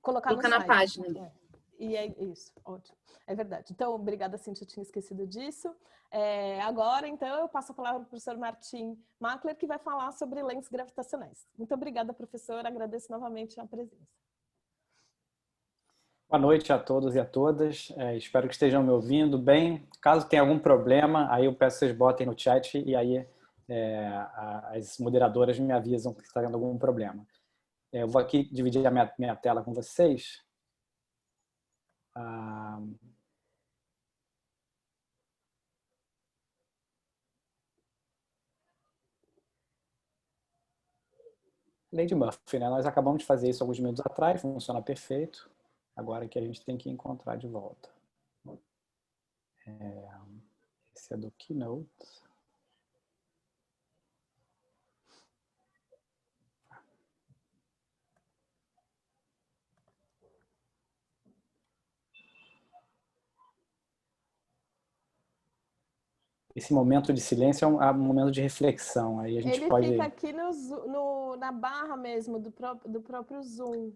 Colocar no na slide. página. E é isso, ótimo. É verdade. Então, obrigada, Cíntia, eu tinha esquecido disso. Agora, então, eu passo a palavra para o professor Martim Makler, que vai falar sobre lentes gravitacionais. Muito obrigada, professor. Agradeço novamente a presença. Boa noite a todos e a todas. Espero que estejam me ouvindo bem. Caso tenha algum problema, aí eu peço que vocês botem no chat e aí as moderadoras me avisam que está tendo algum problema. Eu vou aqui dividir a minha tela com vocês. Lei de Murphy, né? Nós acabamos de fazer isso alguns minutos atrás, funciona perfeito. Agora que a gente tem que encontrar de volta. Esse é do Keynote. Esse momento de silêncio é um momento de reflexão. Aí a gente pode... Ele fica aqui na barra mesmo do próprio Zoom.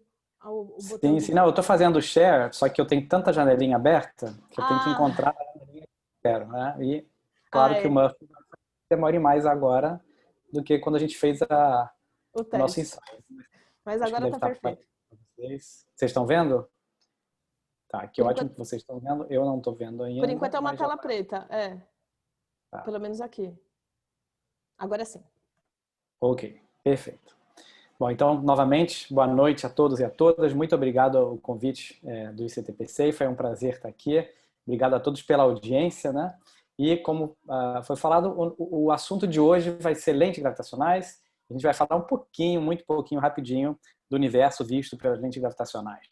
Sim, sim. Não, eu estou fazendo o share, só que eu tenho tanta janelinha aberta que eu tenho que encontrar a janelinha que eu quero, né? E claro que o Murphy demora mais agora do que quando a gente fez o nosso ensaio. Mas agora está perfeito. Vocês estão vendo? Tá, que ótimo que vocês estão vendo. Eu não estou vendo ainda. Por enquanto é uma tela preta, Tá. Pelo menos aqui. Agora sim. Ok, perfeito. Bom, então, novamente, boa noite a todos e a todas. Muito obrigado ao convite do ICTPC. Foi um prazer estar aqui. Obrigado a todos pela audiência, né? E como foi falado, o assunto de hoje vai ser lentes gravitacionais. A gente vai falar um pouquinho, muito pouquinho, rapidinho, do universo visto pelas lentes gravitacionais.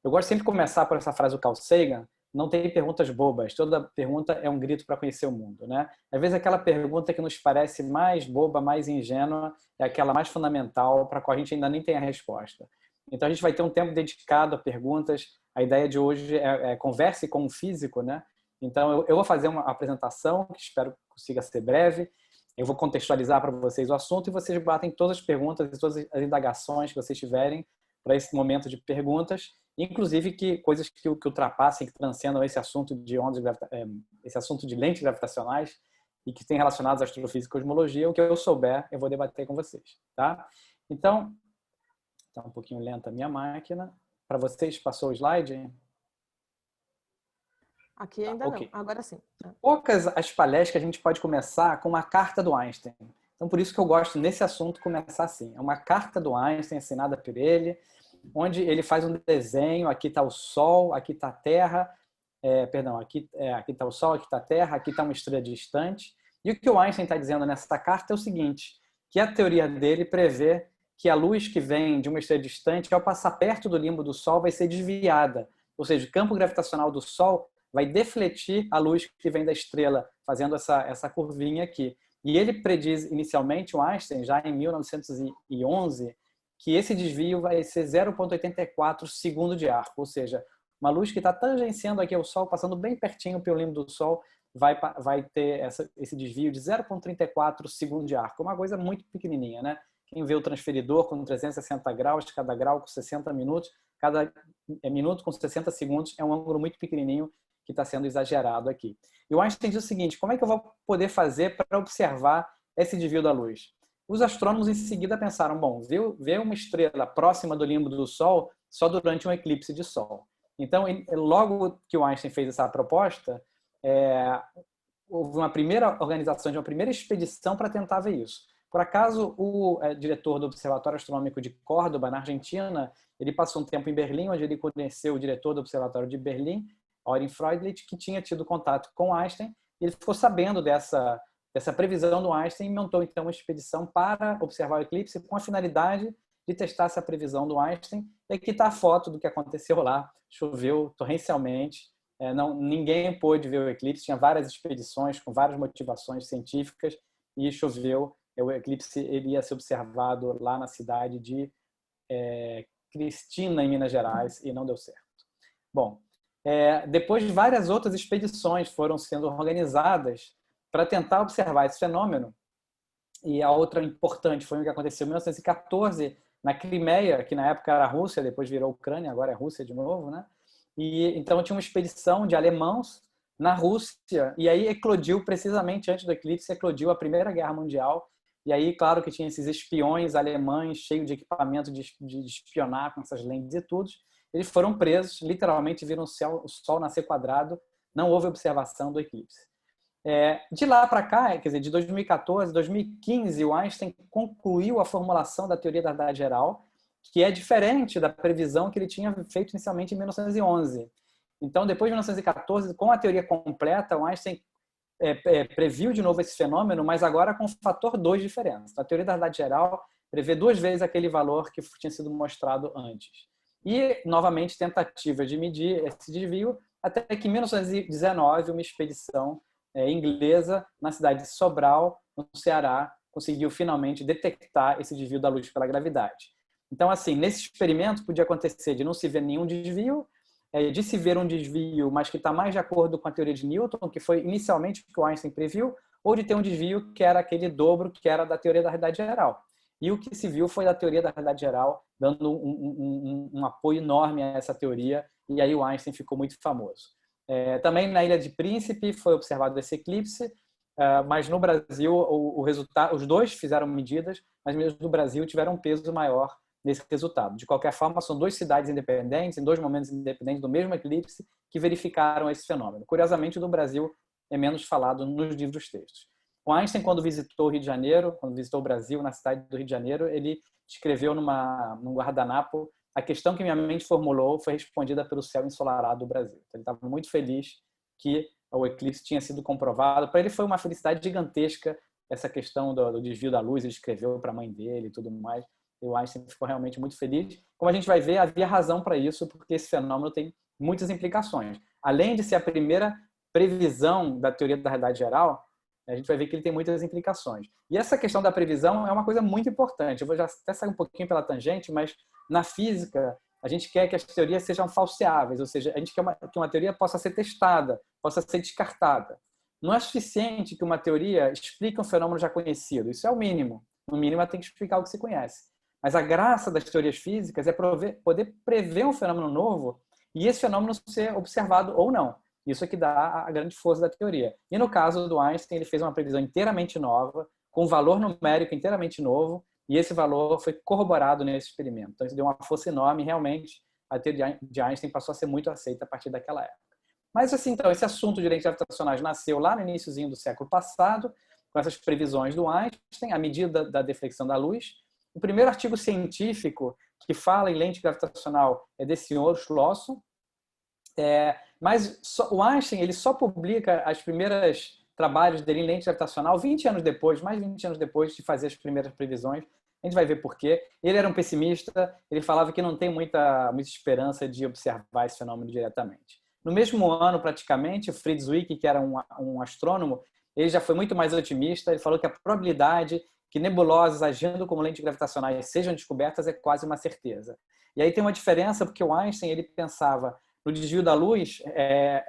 Eu gosto sempre de começar por essa frase do Carl Sagan: não tem perguntas bobas, toda pergunta é um grito para conhecer o mundo, né? Às vezes aquela pergunta que nos parece mais boba, mais ingênua, é aquela mais fundamental para a qual a gente ainda nem tem a resposta. Então a gente vai ter um tempo dedicado a perguntas. A ideia de hoje é converse com um físico, né? Então eu vou fazer uma apresentação que espero que consiga ser breve. Eu vou contextualizar para vocês o assunto e vocês batem todas as perguntas e todas as indagações que vocês tiverem para esse momento de perguntas, inclusive coisas que ultrapassem, que transcendam esse assunto de esse assunto de lentes gravitacionais e que tem relacionados à astrofísica e cosmologia. O que eu souber, eu vou debater com vocês, tá? Então, está um pouquinho lenta a minha máquina. Para vocês, passou o slide? Aqui ainda não, agora sim. Poucas as palestras que a gente pode começar com uma carta do Einstein. Então, por isso que eu gosto, nesse assunto, começar assim. É uma carta do Einstein, assinada por ele, onde ele faz um desenho. Aqui está o Sol, aqui está a Terra. Aqui está o Sol, aqui está a Terra, aqui está uma estrela distante. E o que o Einstein está dizendo nessa carta é o seguinte, que a teoria dele prevê que a luz que vem de uma estrela distante, ao passar perto do limbo do Sol, vai ser desviada. Ou seja, o campo gravitacional do Sol vai defletir a luz que vem da estrela, fazendo essa curvinha aqui. E ele prediz inicialmente, o Einstein, já em 1911, que esse desvio vai ser 0,84 segundo de arco, ou seja, uma luz que está tangenciando aqui ao Sol, passando bem pertinho pelo limbo do Sol, vai ter esse desvio de 0,34 segundo de arco, uma coisa muito pequenininha, né? Quem vê o transferidor com 360 graus, cada grau com 60 minutos, cada minuto com 60 segundos, é um ângulo muito pequenininho que está sendo exagerado aqui. E o Einstein diz o seguinte: como é que eu vou poder fazer para observar esse desvio da luz? Os astrônomos em seguida pensaram, bom, ver uma estrela próxima do limbo do Sol só durante um eclipse de Sol. Então, logo que o Einstein fez essa proposta, houve uma primeira organização de uma primeira expedição para tentar ver isso. Por acaso, o diretor do Observatório Astronômico de Córdoba, na Argentina, ele passou um tempo em Berlim, onde ele conheceu o diretor do Observatório de Berlim, Eugen Freundlich, que tinha tido contato com Einstein. Ele ficou sabendo dessa previsão do Einstein e montou então uma expedição para observar o eclipse com a finalidade de testar essa previsão do Einstein. E aqui está a foto do que aconteceu lá. Choveu torrencialmente, ninguém pôde ver o eclipse, tinha várias expedições com várias motivações científicas e choveu. O eclipse ia ser observado lá na cidade de Cristina, em Minas Gerais, e não deu certo. Bom, depois várias outras expedições foram sendo organizadas para tentar observar esse fenômeno. E a outra importante foi o que aconteceu em 1914, na Crimeia, que na época era a Rússia, depois virou Ucrânia, agora é Rússia de novo, né? E então tinha uma expedição de alemãos na Rússia, e aí eclodiu, precisamente antes do eclipse, eclodiu a Primeira Guerra Mundial. E aí, claro que tinha esses espiões alemães cheios de equipamento de espionar com essas lentes e tudo. Eles foram presos, literalmente viram o sol nascer quadrado, não houve observação do eclipse. De lá para cá, quer dizer, de 2014, 2015, o Einstein concluiu a formulação da teoria da relatividade geral, que é diferente da previsão que ele tinha feito inicialmente em 1911. Então, depois de 1914, com a teoria completa, o Einstein previu de novo esse fenômeno, mas agora com o fator 2 de diferença. A teoria da relatividade geral prevê 2 vezes aquele valor que tinha sido mostrado antes. E, novamente, tentativas de medir esse desvio, até que em 1919, uma expedição inglesa na cidade de Sobral, no Ceará, conseguiu finalmente detectar esse desvio da luz pela gravidade. Então, assim, nesse experimento podia acontecer de não se ver nenhum desvio, de se ver um desvio, mas que está mais de acordo com a teoria de Newton, que foi inicialmente o que o Einstein previu, ou de ter um desvio que era aquele dobro que era da teoria da relatividade geral. E o que se viu foi da teoria da relatividade geral, dando um apoio enorme a essa teoria, e aí o Einstein ficou muito famoso. Também na Ilha de Príncipe foi observado esse eclipse, mas no Brasil o resultado, os dois fizeram medidas, mas mesmo no Brasil tiveram um peso maior nesse resultado. De qualquer forma, são 2 cidades independentes, em 2 momentos independentes do mesmo eclipse, que verificaram esse fenômeno. Curiosamente, o do Brasil é menos falado nos livros textos. O Einstein, quando visitou o Rio de Janeiro, quando visitou o Brasil, na cidade do Rio de Janeiro, ele escreveu num guardanapo: a questão que minha mente formulou foi respondida pelo céu ensolarado do Brasil. Então, ele estava muito feliz que o eclipse tinha sido comprovado. Para ele foi uma felicidade gigantesca essa questão do desvio da luz. Ele escreveu para a mãe dele e tudo mais. E o Einstein ficou realmente muito feliz. Como a gente vai ver, havia razão para isso, porque esse fenômeno tem muitas implicações. Além de ser a primeira previsão da teoria da relatividade geral, a gente vai ver que ele tem muitas implicações. E essa questão da previsão é uma coisa muito importante. Eu vou já até sair um pouquinho pela tangente, mas na física a gente quer que as teorias sejam falseáveis, ou seja, a gente quer que uma teoria possa ser testada, possa ser descartada. Não é suficiente que uma teoria explique um fenômeno já conhecido. Isso é o mínimo. No mínimo, ela tem que explicar o que se conhece. Mas a graça das teorias físicas é poder prever um fenômeno novo e esse fenômeno ser observado ou não. Isso é que dá a grande força da teoria. E no caso do Einstein, ele fez uma previsão inteiramente nova, com um valor numérico inteiramente novo, e esse valor foi corroborado nesse experimento. Então, isso deu uma força enorme, e realmente a teoria de Einstein passou a ser muito aceita a partir daquela época. Mas, assim, então, esse assunto de lentes gravitacionais nasceu lá no iníciozinho do século passado, com essas previsões do Einstein, a medida da deflexão da luz. O primeiro artigo científico que fala em lente gravitacional é desse senhor Schlosser, mas o Einstein ele só publica as primeiras trabalhos dele em lente gravitacional 20 anos depois, mais de 20 anos depois de fazer as primeiras previsões. A gente vai ver por quê. Ele era um pessimista, ele falava que não tem muita esperança de observar esse fenômeno diretamente. No mesmo ano, praticamente, o Fritz Zwicky, que era um astrônomo, ele já foi muito mais otimista. Ele falou que a probabilidade que nebulosas agindo como lentes gravitacionais sejam descobertas é quase uma certeza. E aí tem uma diferença, porque o Einstein ele pensava no desvio da luz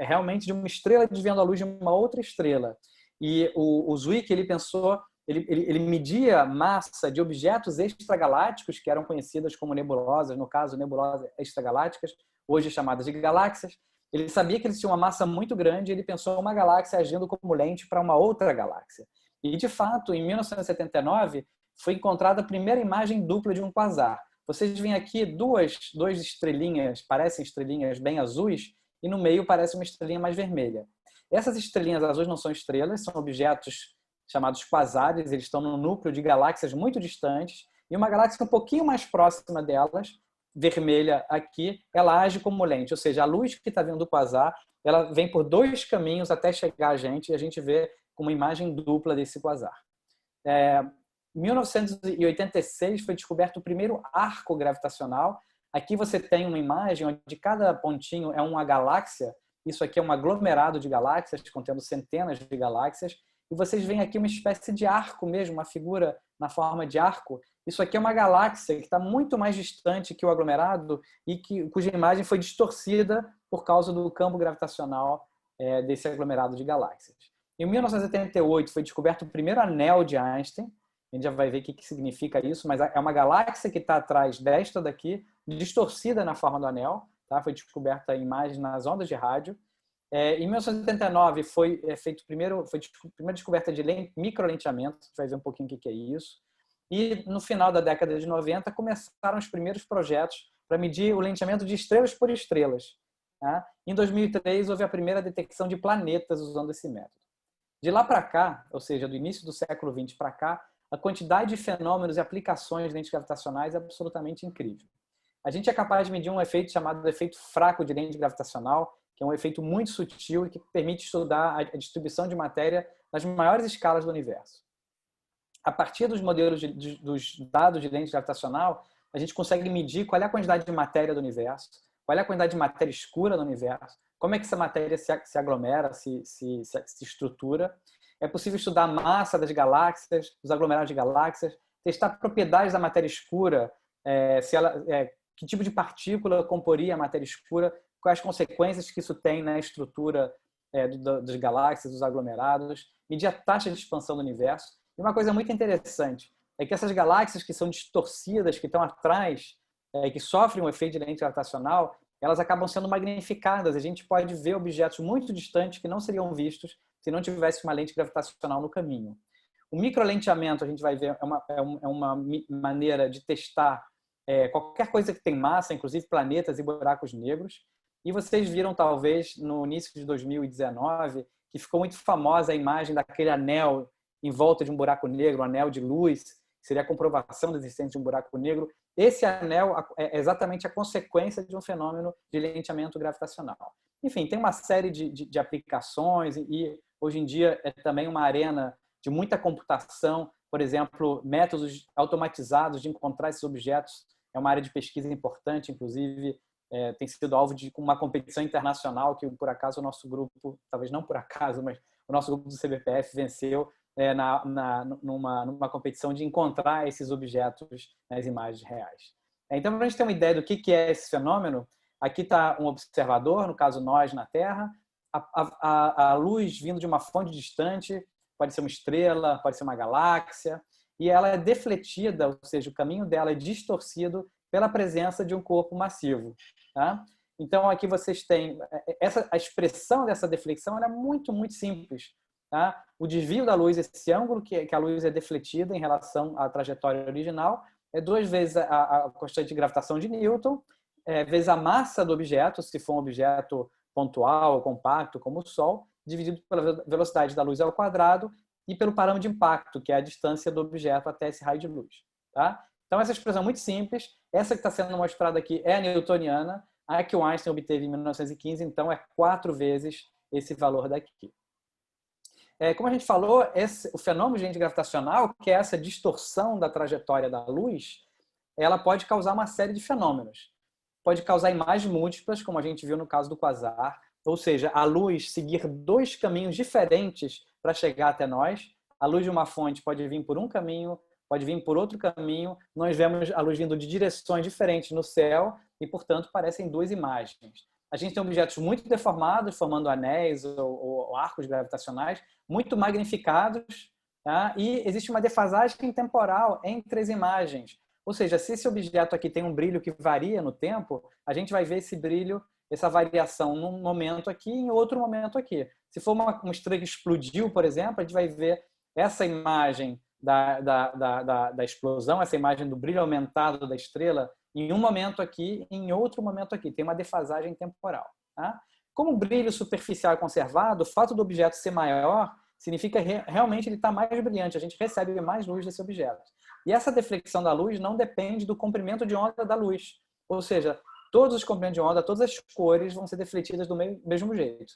realmente de uma estrela desviando a luz de uma outra estrela. E o Zwicky ele pensou, ele media a massa de objetos extragalácticos que eram conhecidas como nebulosas, no caso nebulosas extragalácticas, hoje chamadas de galáxias. Ele sabia que eles tinham uma massa muito grande e ele pensou uma galáxia agindo como lente para uma outra galáxia. E, de fato, em 1979, foi encontrada a primeira imagem dupla de um quasar. Vocês veem aqui duas estrelinhas, parecem estrelinhas bem azuis, e no meio parece uma estrelinha mais vermelha. Essas estrelinhas azuis não são estrelas, são objetos chamados quasares, eles estão no núcleo de galáxias muito distantes, e uma galáxia um pouquinho mais próxima delas, vermelha aqui, ela age como lente, ou seja, a luz que está vindo do quasar, ela vem por 2 caminhos até chegar a gente, e a gente vê uma imagem dupla desse quasar. Em 1986 foi descoberto o primeiro arco gravitacional. Aqui você tem uma imagem onde cada pontinho é uma galáxia. Isso aqui é um aglomerado de galáxias, contendo centenas de galáxias. E vocês veem aqui uma espécie de arco mesmo, uma figura na forma de arco. Isso aqui é uma galáxia que está muito mais distante que o aglomerado e cuja imagem foi distorcida por causa do campo gravitacional desse aglomerado de galáxias. Em 1978 foi descoberto o primeiro anel de Einstein. A gente já vai ver o que significa isso, mas é uma galáxia que está atrás desta daqui, distorcida na forma do anel, tá? Foi descoberta em imagens nas ondas de rádio. Em 1989 foi a primeira descoberta de microlenteamento, você vai ver um pouquinho o que é isso. E no final da década de 90 começaram os primeiros projetos para medir o lenteamento de estrelas por estrelas. Tá? Em 2003 houve a primeira detecção de planetas usando esse método. De lá para cá, ou seja, do início do século XX para cá, a quantidade de fenômenos e aplicações de lentes gravitacionais é absolutamente incrível. A gente é capaz de medir um efeito chamado efeito fraco de lente gravitacional, que é um efeito muito sutil e que permite estudar a distribuição de matéria nas maiores escalas do universo. A partir dos modelos dos dados de lente gravitacional, a gente consegue medir qual é a quantidade de matéria do universo, qual é a quantidade de matéria escura no universo, como é que essa matéria se aglomera, se estrutura. É possível estudar a massa das galáxias, os aglomerados de galáxias, testar propriedades da matéria escura, que tipo de partícula comporia a matéria escura, quais as consequências que isso tem na estrutura das galáxias, dos aglomerados, medir a taxa de expansão do universo. E uma coisa muito interessante é que essas galáxias que são distorcidas, que estão atrás, que sofrem um efeito de lente gravitacional, elas acabam sendo magnificadas. A gente pode ver objetos muito distantes que não seriam vistos se não tivesse uma lente gravitacional no caminho. O microlenteamento, a gente vai ver, é uma maneira de testar qualquer coisa que tem massa, inclusive planetas e buracos negros. E vocês viram, talvez, no início de 2019, que ficou muito famosa a imagem daquele anel em volta de um buraco negro, um anel de luz, que seria a comprovação da existência de um buraco negro. Esse anel é exatamente a consequência de um fenômeno de lenteamento gravitacional. Enfim, tem uma série de aplicações e, hoje em dia, é também uma arena de muita computação. Por exemplo, métodos automatizados de encontrar esses objetos. É uma área de pesquisa importante, inclusive, tem sido alvo de uma competição internacional que, por acaso, o nosso grupo, talvez não por acaso, mas o nosso grupo do CBPF venceu numa competição de encontrar esses objetos nas imagens reais. Então, para a gente ter uma ideia do que é esse fenômeno, aqui está um observador, no caso nós na Terra, a luz vindo de uma fonte distante, pode ser uma estrela, pode ser uma galáxia, e ela é defletida, ou seja, o caminho dela é distorcido pela presença de um corpo massivo. Tá? Então, aqui vocês têm a expressão dessa deflexão, ela é muito, muito simples. Tá? O desvio da luz, esse ângulo que a luz é defletida em relação à trajetória original, é 2 vezes a constante de gravitação de Newton, vezes a massa do objeto, se for um objeto pontual ou compacto, como o Sol, dividido pela velocidade da luz ao quadrado e pelo parâmetro de impacto, que é a distância do objeto até esse raio de luz. Tá? Então, essa expressão é muito simples. Essa que está sendo mostrada aqui é a newtoniana, a que o Einstein obteve em 1915, então é 4 vezes esse valor daqui. Como a gente falou, o fenômeno de lente gravitacional, que é essa distorção da trajetória da luz, ela pode causar uma série de fenômenos. Pode causar imagens múltiplas, como a gente viu no caso do quasar, ou seja, a luz seguir 2 caminhos diferentes para chegar até nós. A luz de uma fonte pode vir por um caminho, pode vir por outro caminho. Nós vemos a luz vindo de direções diferentes no céu e, portanto, parecem 2 imagens. A gente tem objetos muito deformados, formando anéis ou arcos gravitacionais, muito magnificados, tá? E existe uma defasagem temporal entre as imagens. Ou seja, se esse objeto aqui tem um brilho que varia no tempo, a gente vai ver esse brilho, essa variação num momento aqui e em outro momento aqui. Se for uma estrela que explodiu, por exemplo, a gente vai ver essa imagem da explosão, essa imagem do brilho aumentado da estrela, em um momento aqui e em outro momento aqui. Tem uma defasagem temporal. Tá? Como o brilho superficial é conservado, o fato do objeto ser maior significa realmente ele está mais brilhante, a gente recebe mais luz desse objeto. E essa deflexão da luz não depende do comprimento de onda da luz. Ou seja, todos os comprimentos de onda, todas as cores vão ser defletidas do mesmo jeito.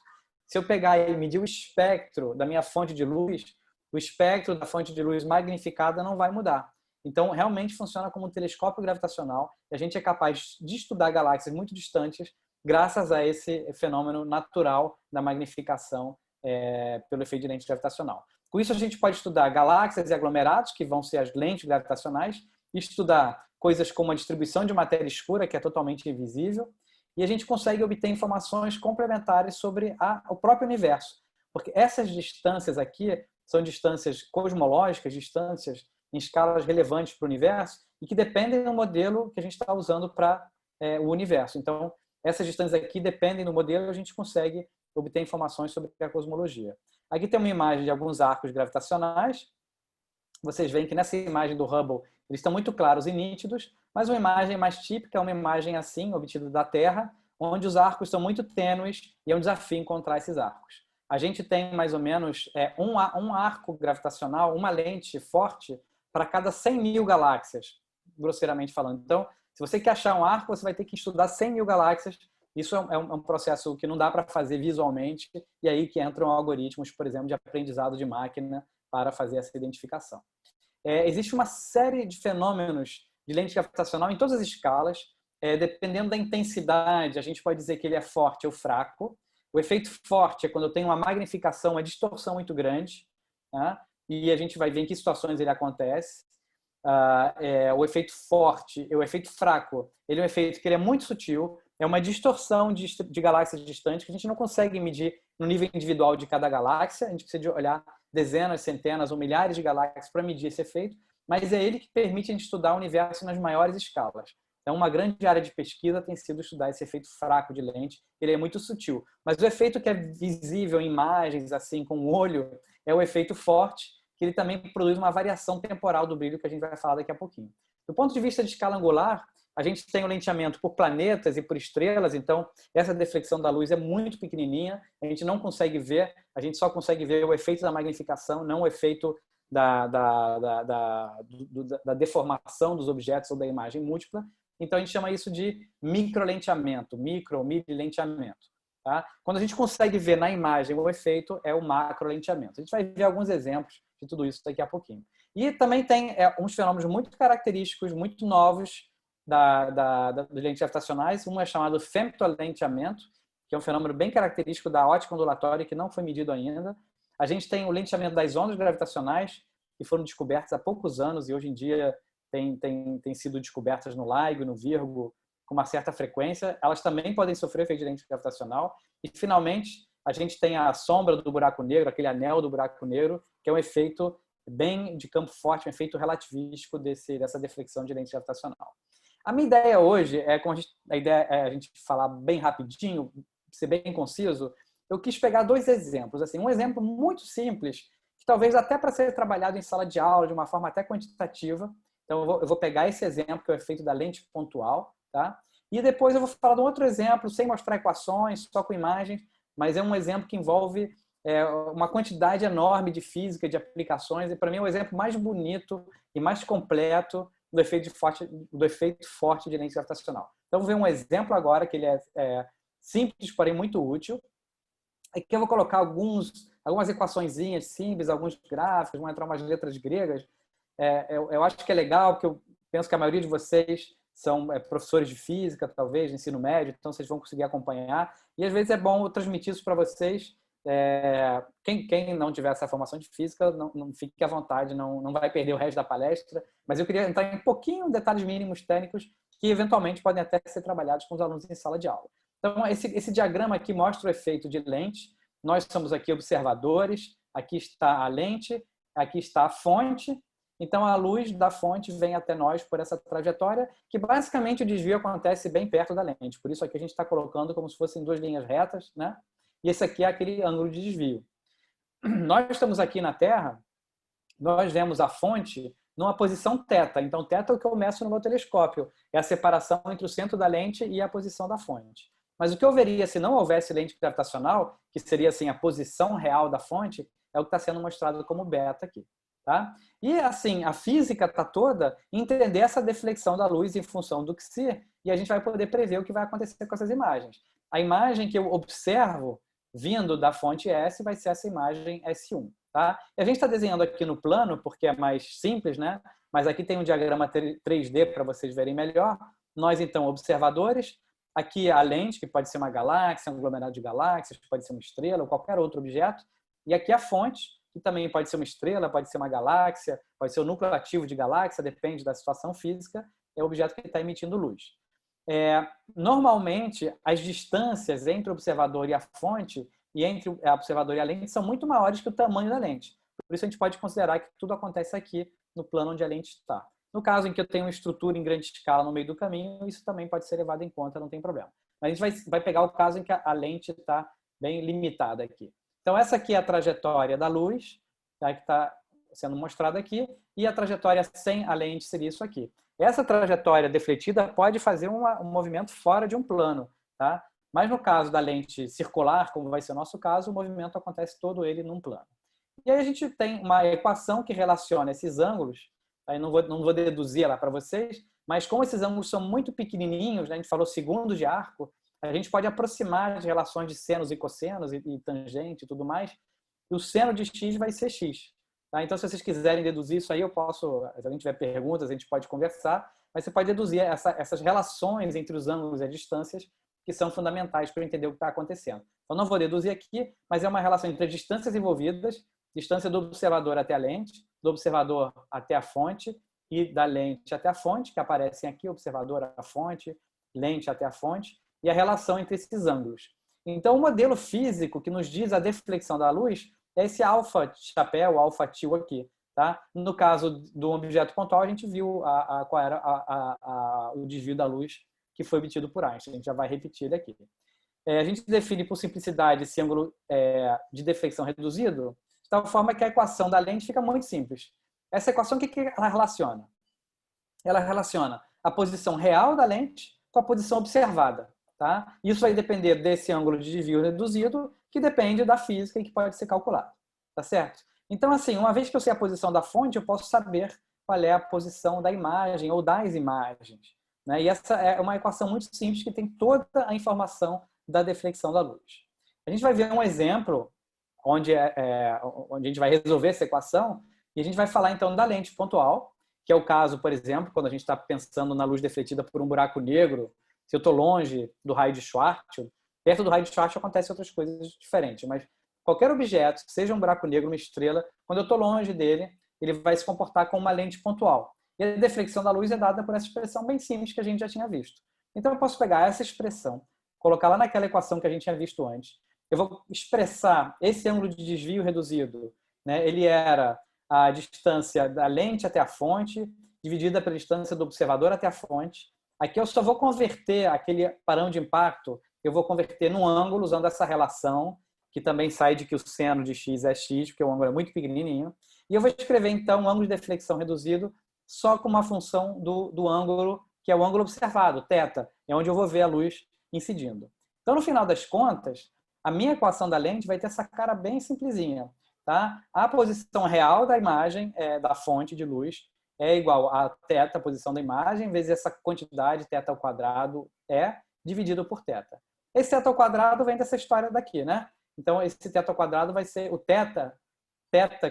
Se eu pegar e medir o espectro da minha fonte de luz, o espectro da fonte de luz magnificada não vai mudar. Então, realmente funciona como um telescópio gravitacional e a gente é capaz de estudar galáxias muito distantes graças a esse fenômeno natural da magnificação pelo efeito de lente gravitacional. Com isso, a gente pode estudar galáxias e aglomerados, que vão ser as lentes gravitacionais, e estudar coisas como a distribuição de matéria escura, que é totalmente invisível, e a gente consegue obter informações complementares sobre o próprio universo. Porque essas distâncias aqui são distâncias cosmológicas, distâncias em escalas relevantes para o universo e que dependem do modelo que a gente está usando para o universo. Então, essas distâncias aqui dependem do modelo e a gente consegue obter informações sobre a cosmologia. Aqui tem uma imagem de alguns arcos gravitacionais. Vocês veem que nessa imagem do Hubble eles estão muito claros e nítidos, mas uma imagem mais típica é uma imagem assim, obtida da Terra, onde os arcos são muito tênues e é um desafio encontrar esses arcos. A gente tem mais ou menos um arco gravitacional, uma lente forte para cada 100 mil galáxias, grosseiramente falando. Então, se você quer achar um arco, você vai ter que estudar 100 mil galáxias. Isso é um processo que não dá para fazer visualmente, e aí que entram algoritmos, por exemplo, de aprendizado de máquina para fazer essa identificação. Existe uma série de fenômenos de lente gravitacional em todas as escalas. Dependendo da intensidade, a gente pode dizer que ele é forte ou fraco. O efeito forte é quando eu tenho uma magnificação, uma distorção muito grande, tá? E a gente vai ver em que situações ele acontece. O efeito forte, o efeito fraco, ele é um efeito que ele é muito sutil, é uma distorção de galáxias distantes que a gente não consegue medir no nível individual de cada galáxia. A gente precisa de olhar dezenas, centenas ou milhares de galáxias para medir esse efeito, mas é ele que permite a gente estudar o universo nas maiores escalas. Então, uma grande área de pesquisa tem sido estudar esse efeito fraco de lente. Ele é muito sutil. Mas o efeito que é visível em imagens, assim, com o olho, é o efeito forte, que ele também produz uma variação temporal do brilho, que a gente vai falar daqui a pouquinho. Do ponto de vista de escala angular, a gente tem o lenteamento por planetas e por estrelas, então essa deflexão da luz é muito pequenininha, a gente não consegue ver, a gente só consegue ver o efeito da magnificação, não o efeito da deformação dos objetos ou da imagem múltipla. Então, a gente chama isso de microlenteamento, micro-mililenteamento. Tá? Quando a gente consegue ver na imagem o efeito, é o macrolenteamento. A gente vai ver alguns exemplos de tudo isso daqui a pouquinho. E também tem uns fenômenos muito característicos, muito novos dos lentes gravitacionais. Um é chamado femtolenteamento, que é um fenômeno bem característico da ótica ondulatória que não foi medido ainda. A gente tem o lenteamento das ondas gravitacionais, que foram descobertas há poucos anos e hoje em dia têm sido descobertas no LIGO, no Virgo, com uma certa frequência. Elas também podem sofrer efeito de lente gravitacional. E, finalmente, a gente tem a sombra do buraco negro, aquele anel do buraco negro, que é um efeito bem de campo forte, um efeito relativístico dessa deflexão de lente gravitacional. A minha ideia hoje a gente falar bem rapidinho, ser bem conciso. Eu quis pegar dois exemplos. Assim, um exemplo muito simples, que talvez até para ser trabalhado em sala de aula, de uma forma até quantitativa. Então, eu vou pegar esse exemplo, que é o efeito da lente pontual, tá? E depois eu vou falar de um outro exemplo, sem mostrar equações, só com imagens, mas é um exemplo que envolve uma quantidade enorme de física, de aplicações, e para mim é o exemplo mais bonito e mais completo do efeito forte de lente gravitacional. Então, vou ver um exemplo agora, que ele é simples, porém muito útil. Aqui eu vou colocar algumas equaçõezinhas simples, alguns gráficos, vão entrar umas letras gregas. Eu acho que é legal, porque eu penso que a maioria de vocês são professores de física, talvez, de ensino médio, então vocês vão conseguir acompanhar. E às vezes é bom eu transmitir isso para vocês. Quem não tiver essa formação de física, não fique à vontade, não vai perder o resto da palestra. Mas eu queria entrar em um pouquinho detalhes mínimos técnicos que eventualmente podem até ser trabalhados com os alunos em sala de aula. Então, esse diagrama aqui mostra o efeito de lente. Nós somos aqui observadores, aqui está a lente, aqui está a fonte. Então, a luz da fonte vem até nós por essa trajetória, que basicamente o desvio acontece bem perto da lente. Por isso aqui a gente está colocando como se fossem duas linhas retas, né? E esse aqui é aquele ângulo de desvio. Nós estamos aqui na Terra, nós vemos a fonte numa posição θ. Então, θ é o que eu meço no meu telescópio. É a separação entre o centro da lente e a posição da fonte. Mas o que eu veria se não houvesse lente gravitacional, que seria assim a posição real da fonte, é o que está sendo mostrado como beta aqui. Tá? E assim, a física está toda em entender essa deflexão da luz em função do Xir, e a gente vai poder prever o que vai acontecer com essas imagens. A imagem que eu observo vindo da fonte S vai ser essa imagem S1. Tá? E a gente está desenhando aqui no plano, porque é mais simples, né? Mas aqui tem um diagrama 3D para vocês verem melhor. Nós, então, observadores. Aqui a lente, que pode ser uma galáxia, um aglomerado de galáxias, pode ser uma estrela ou qualquer outro objeto. E aqui a fonte, que também pode ser uma estrela, pode ser uma galáxia, pode ser o núcleo ativo de galáxia, depende da situação física, é o objeto que está emitindo luz. Normalmente, as distâncias entre o observador e a fonte, e entre o observador e a lente, são muito maiores que o tamanho da lente. Por isso, a gente pode considerar que tudo acontece aqui no plano onde a lente está. No caso em que eu tenho uma estrutura em grande escala no meio do caminho, isso também pode ser levado em conta, não tem problema. Mas a gente vai pegar o caso em que a lente está bem limitada aqui. Então, essa aqui é a trajetória da luz, tá, que está sendo mostrada aqui, e a trajetória sem a lente seria isso aqui. Essa trajetória defletida pode fazer um movimento fora de um plano, tá? Mas no caso da lente circular, como vai ser o nosso caso, o movimento acontece todo ele num plano. E aí a gente tem uma equação que relaciona esses ângulos, aí não vou deduzir ela para vocês, mas como esses ângulos são muito pequenininhos, né, a gente falou segundos de arco, a gente pode aproximar as relações de senos e cossenos e tangente e tudo mais, e o seno de x vai ser x. Tá? Então, se vocês quiserem deduzir isso aí, eu posso, se alguém tiver perguntas, a gente pode conversar, mas você pode deduzir essas relações entre os ângulos e as distâncias que são fundamentais para entender o que está acontecendo. Então, não vou deduzir aqui, mas é uma relação entre as distâncias envolvidas, distância do observador até a lente, do observador até a fonte e da lente até a fonte, que aparecem aqui, observador à fonte, lente até a fonte, e a relação entre esses ângulos. Então, o modelo físico que nos diz a deflexão da luz é esse alfa chapéu, alfa tio aqui. Tá? No caso do objeto pontual, a gente viu qual era o desvio da luz que foi obtido por Einstein. A gente já vai repetir ele aqui. A gente define, por simplicidade, esse ângulo de deflexão reduzido de tal forma que a equação da lente fica muito simples. Essa equação, o que ela relaciona? Ela relaciona a posição real da lente com a posição observada. Tá? Isso vai depender desse ângulo de desvio reduzido, que depende da física e que pode ser calculado. Tá certo? Então, assim, uma vez que eu sei a posição da fonte, eu posso saber qual é a posição da imagem ou das imagens. Né? E essa é uma equação muito simples que tem toda a informação da deflexão da luz. A gente vai ver um exemplo onde a gente vai resolver essa equação e a gente vai falar, então, da lente pontual, que é o caso, por exemplo, quando a gente está pensando na luz defletida por um buraco negro. Se eu estou longe do raio de Schwarzschild, perto do raio de Schwarzschild acontecem outras coisas diferentes, mas qualquer objeto, seja um buraco negro, uma estrela, quando eu estou longe dele, ele vai se comportar como uma lente pontual. E a deflexão da luz é dada por essa expressão bem simples que a gente já tinha visto. Então eu posso pegar essa expressão, colocar lá naquela equação que a gente tinha visto antes. Eu vou expressar esse ângulo de desvio reduzido. Né? Ele era a distância da lente até a fonte, dividida pela distância do observador até a fonte. Aqui eu só vou converter aquele parâmetro de impacto, eu vou converter num ângulo usando essa relação, que também sai de que o seno de x é x, porque o ângulo é muito pequenininho. E eu vou escrever, então, um ângulo de deflexão reduzido só com uma função do ângulo, que é o ângulo observado, θ, é onde eu vou ver a luz incidindo. Então, no final das contas, a minha equação da lente vai ter essa cara bem simplesinha. Tá? A posição real da imagem, da fonte de luz, é igual a θ, a posição da imagem, vezes essa quantidade, θ ao quadrado, dividido por θ. Esse θ ao quadrado vem dessa história daqui, né? Então, esse θ ao quadrado vai ser o θ,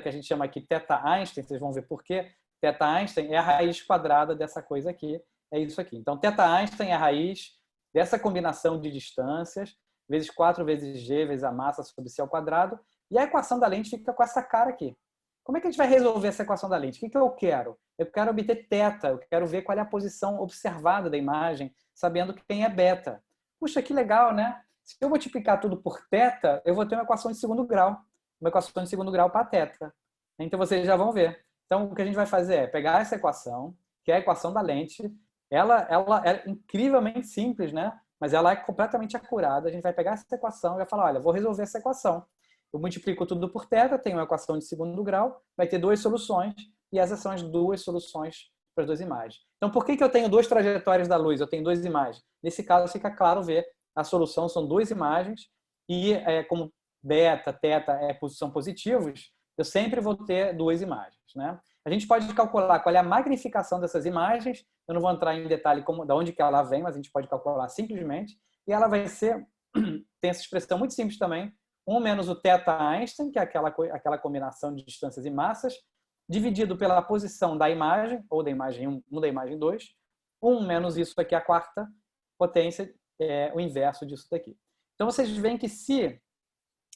que a gente chama aqui θ Einstein, vocês vão ver por quê. Θ Einstein é a raiz quadrada dessa coisa aqui, é isso aqui. Então, θ Einstein é a raiz dessa combinação de distâncias, vezes 4 vezes g, vezes a massa sobre c ao quadrado, e a equação da lente fica com essa cara aqui. Como é que a gente vai resolver essa equação da lente? O que eu quero? Eu quero obter θ, eu quero ver qual é a posição observada da imagem, sabendo quem é beta. Puxa, que legal, né? Se eu multiplicar tudo por θ, eu vou ter uma equação de segundo grau. Uma equação de segundo grau para θ. Então, vocês já vão ver. Então, o que a gente vai fazer é pegar essa equação, que é a equação da lente. Ela é incrivelmente simples, né? Mas ela é completamente acurada. A gente vai pegar essa equação e vai falar, olha, vou resolver essa equação. Eu multiplico tudo por θ, tenho uma equação de segundo grau, vai ter duas soluções, e essas são as duas soluções para as duas imagens. Então, por que eu tenho duas trajetórias da luz? Eu tenho duas imagens. Nesse caso, fica claro ver a solução são duas imagens, e como beta, θ são positivos, eu sempre vou ter duas imagens. Né? A gente pode calcular qual é a magnificação dessas imagens, eu não vou entrar em detalhe de onde que ela vem, mas a gente pode calcular simplesmente, e ela vai ser, tem essa expressão muito simples também, 1 menos o θ Einstein, que é aquela combinação de distâncias e massas, dividido pela posição da imagem, ou da imagem 1, ou da imagem 2, 1 menos isso aqui, a quarta potência, é o inverso disso daqui. Então, vocês veem que se,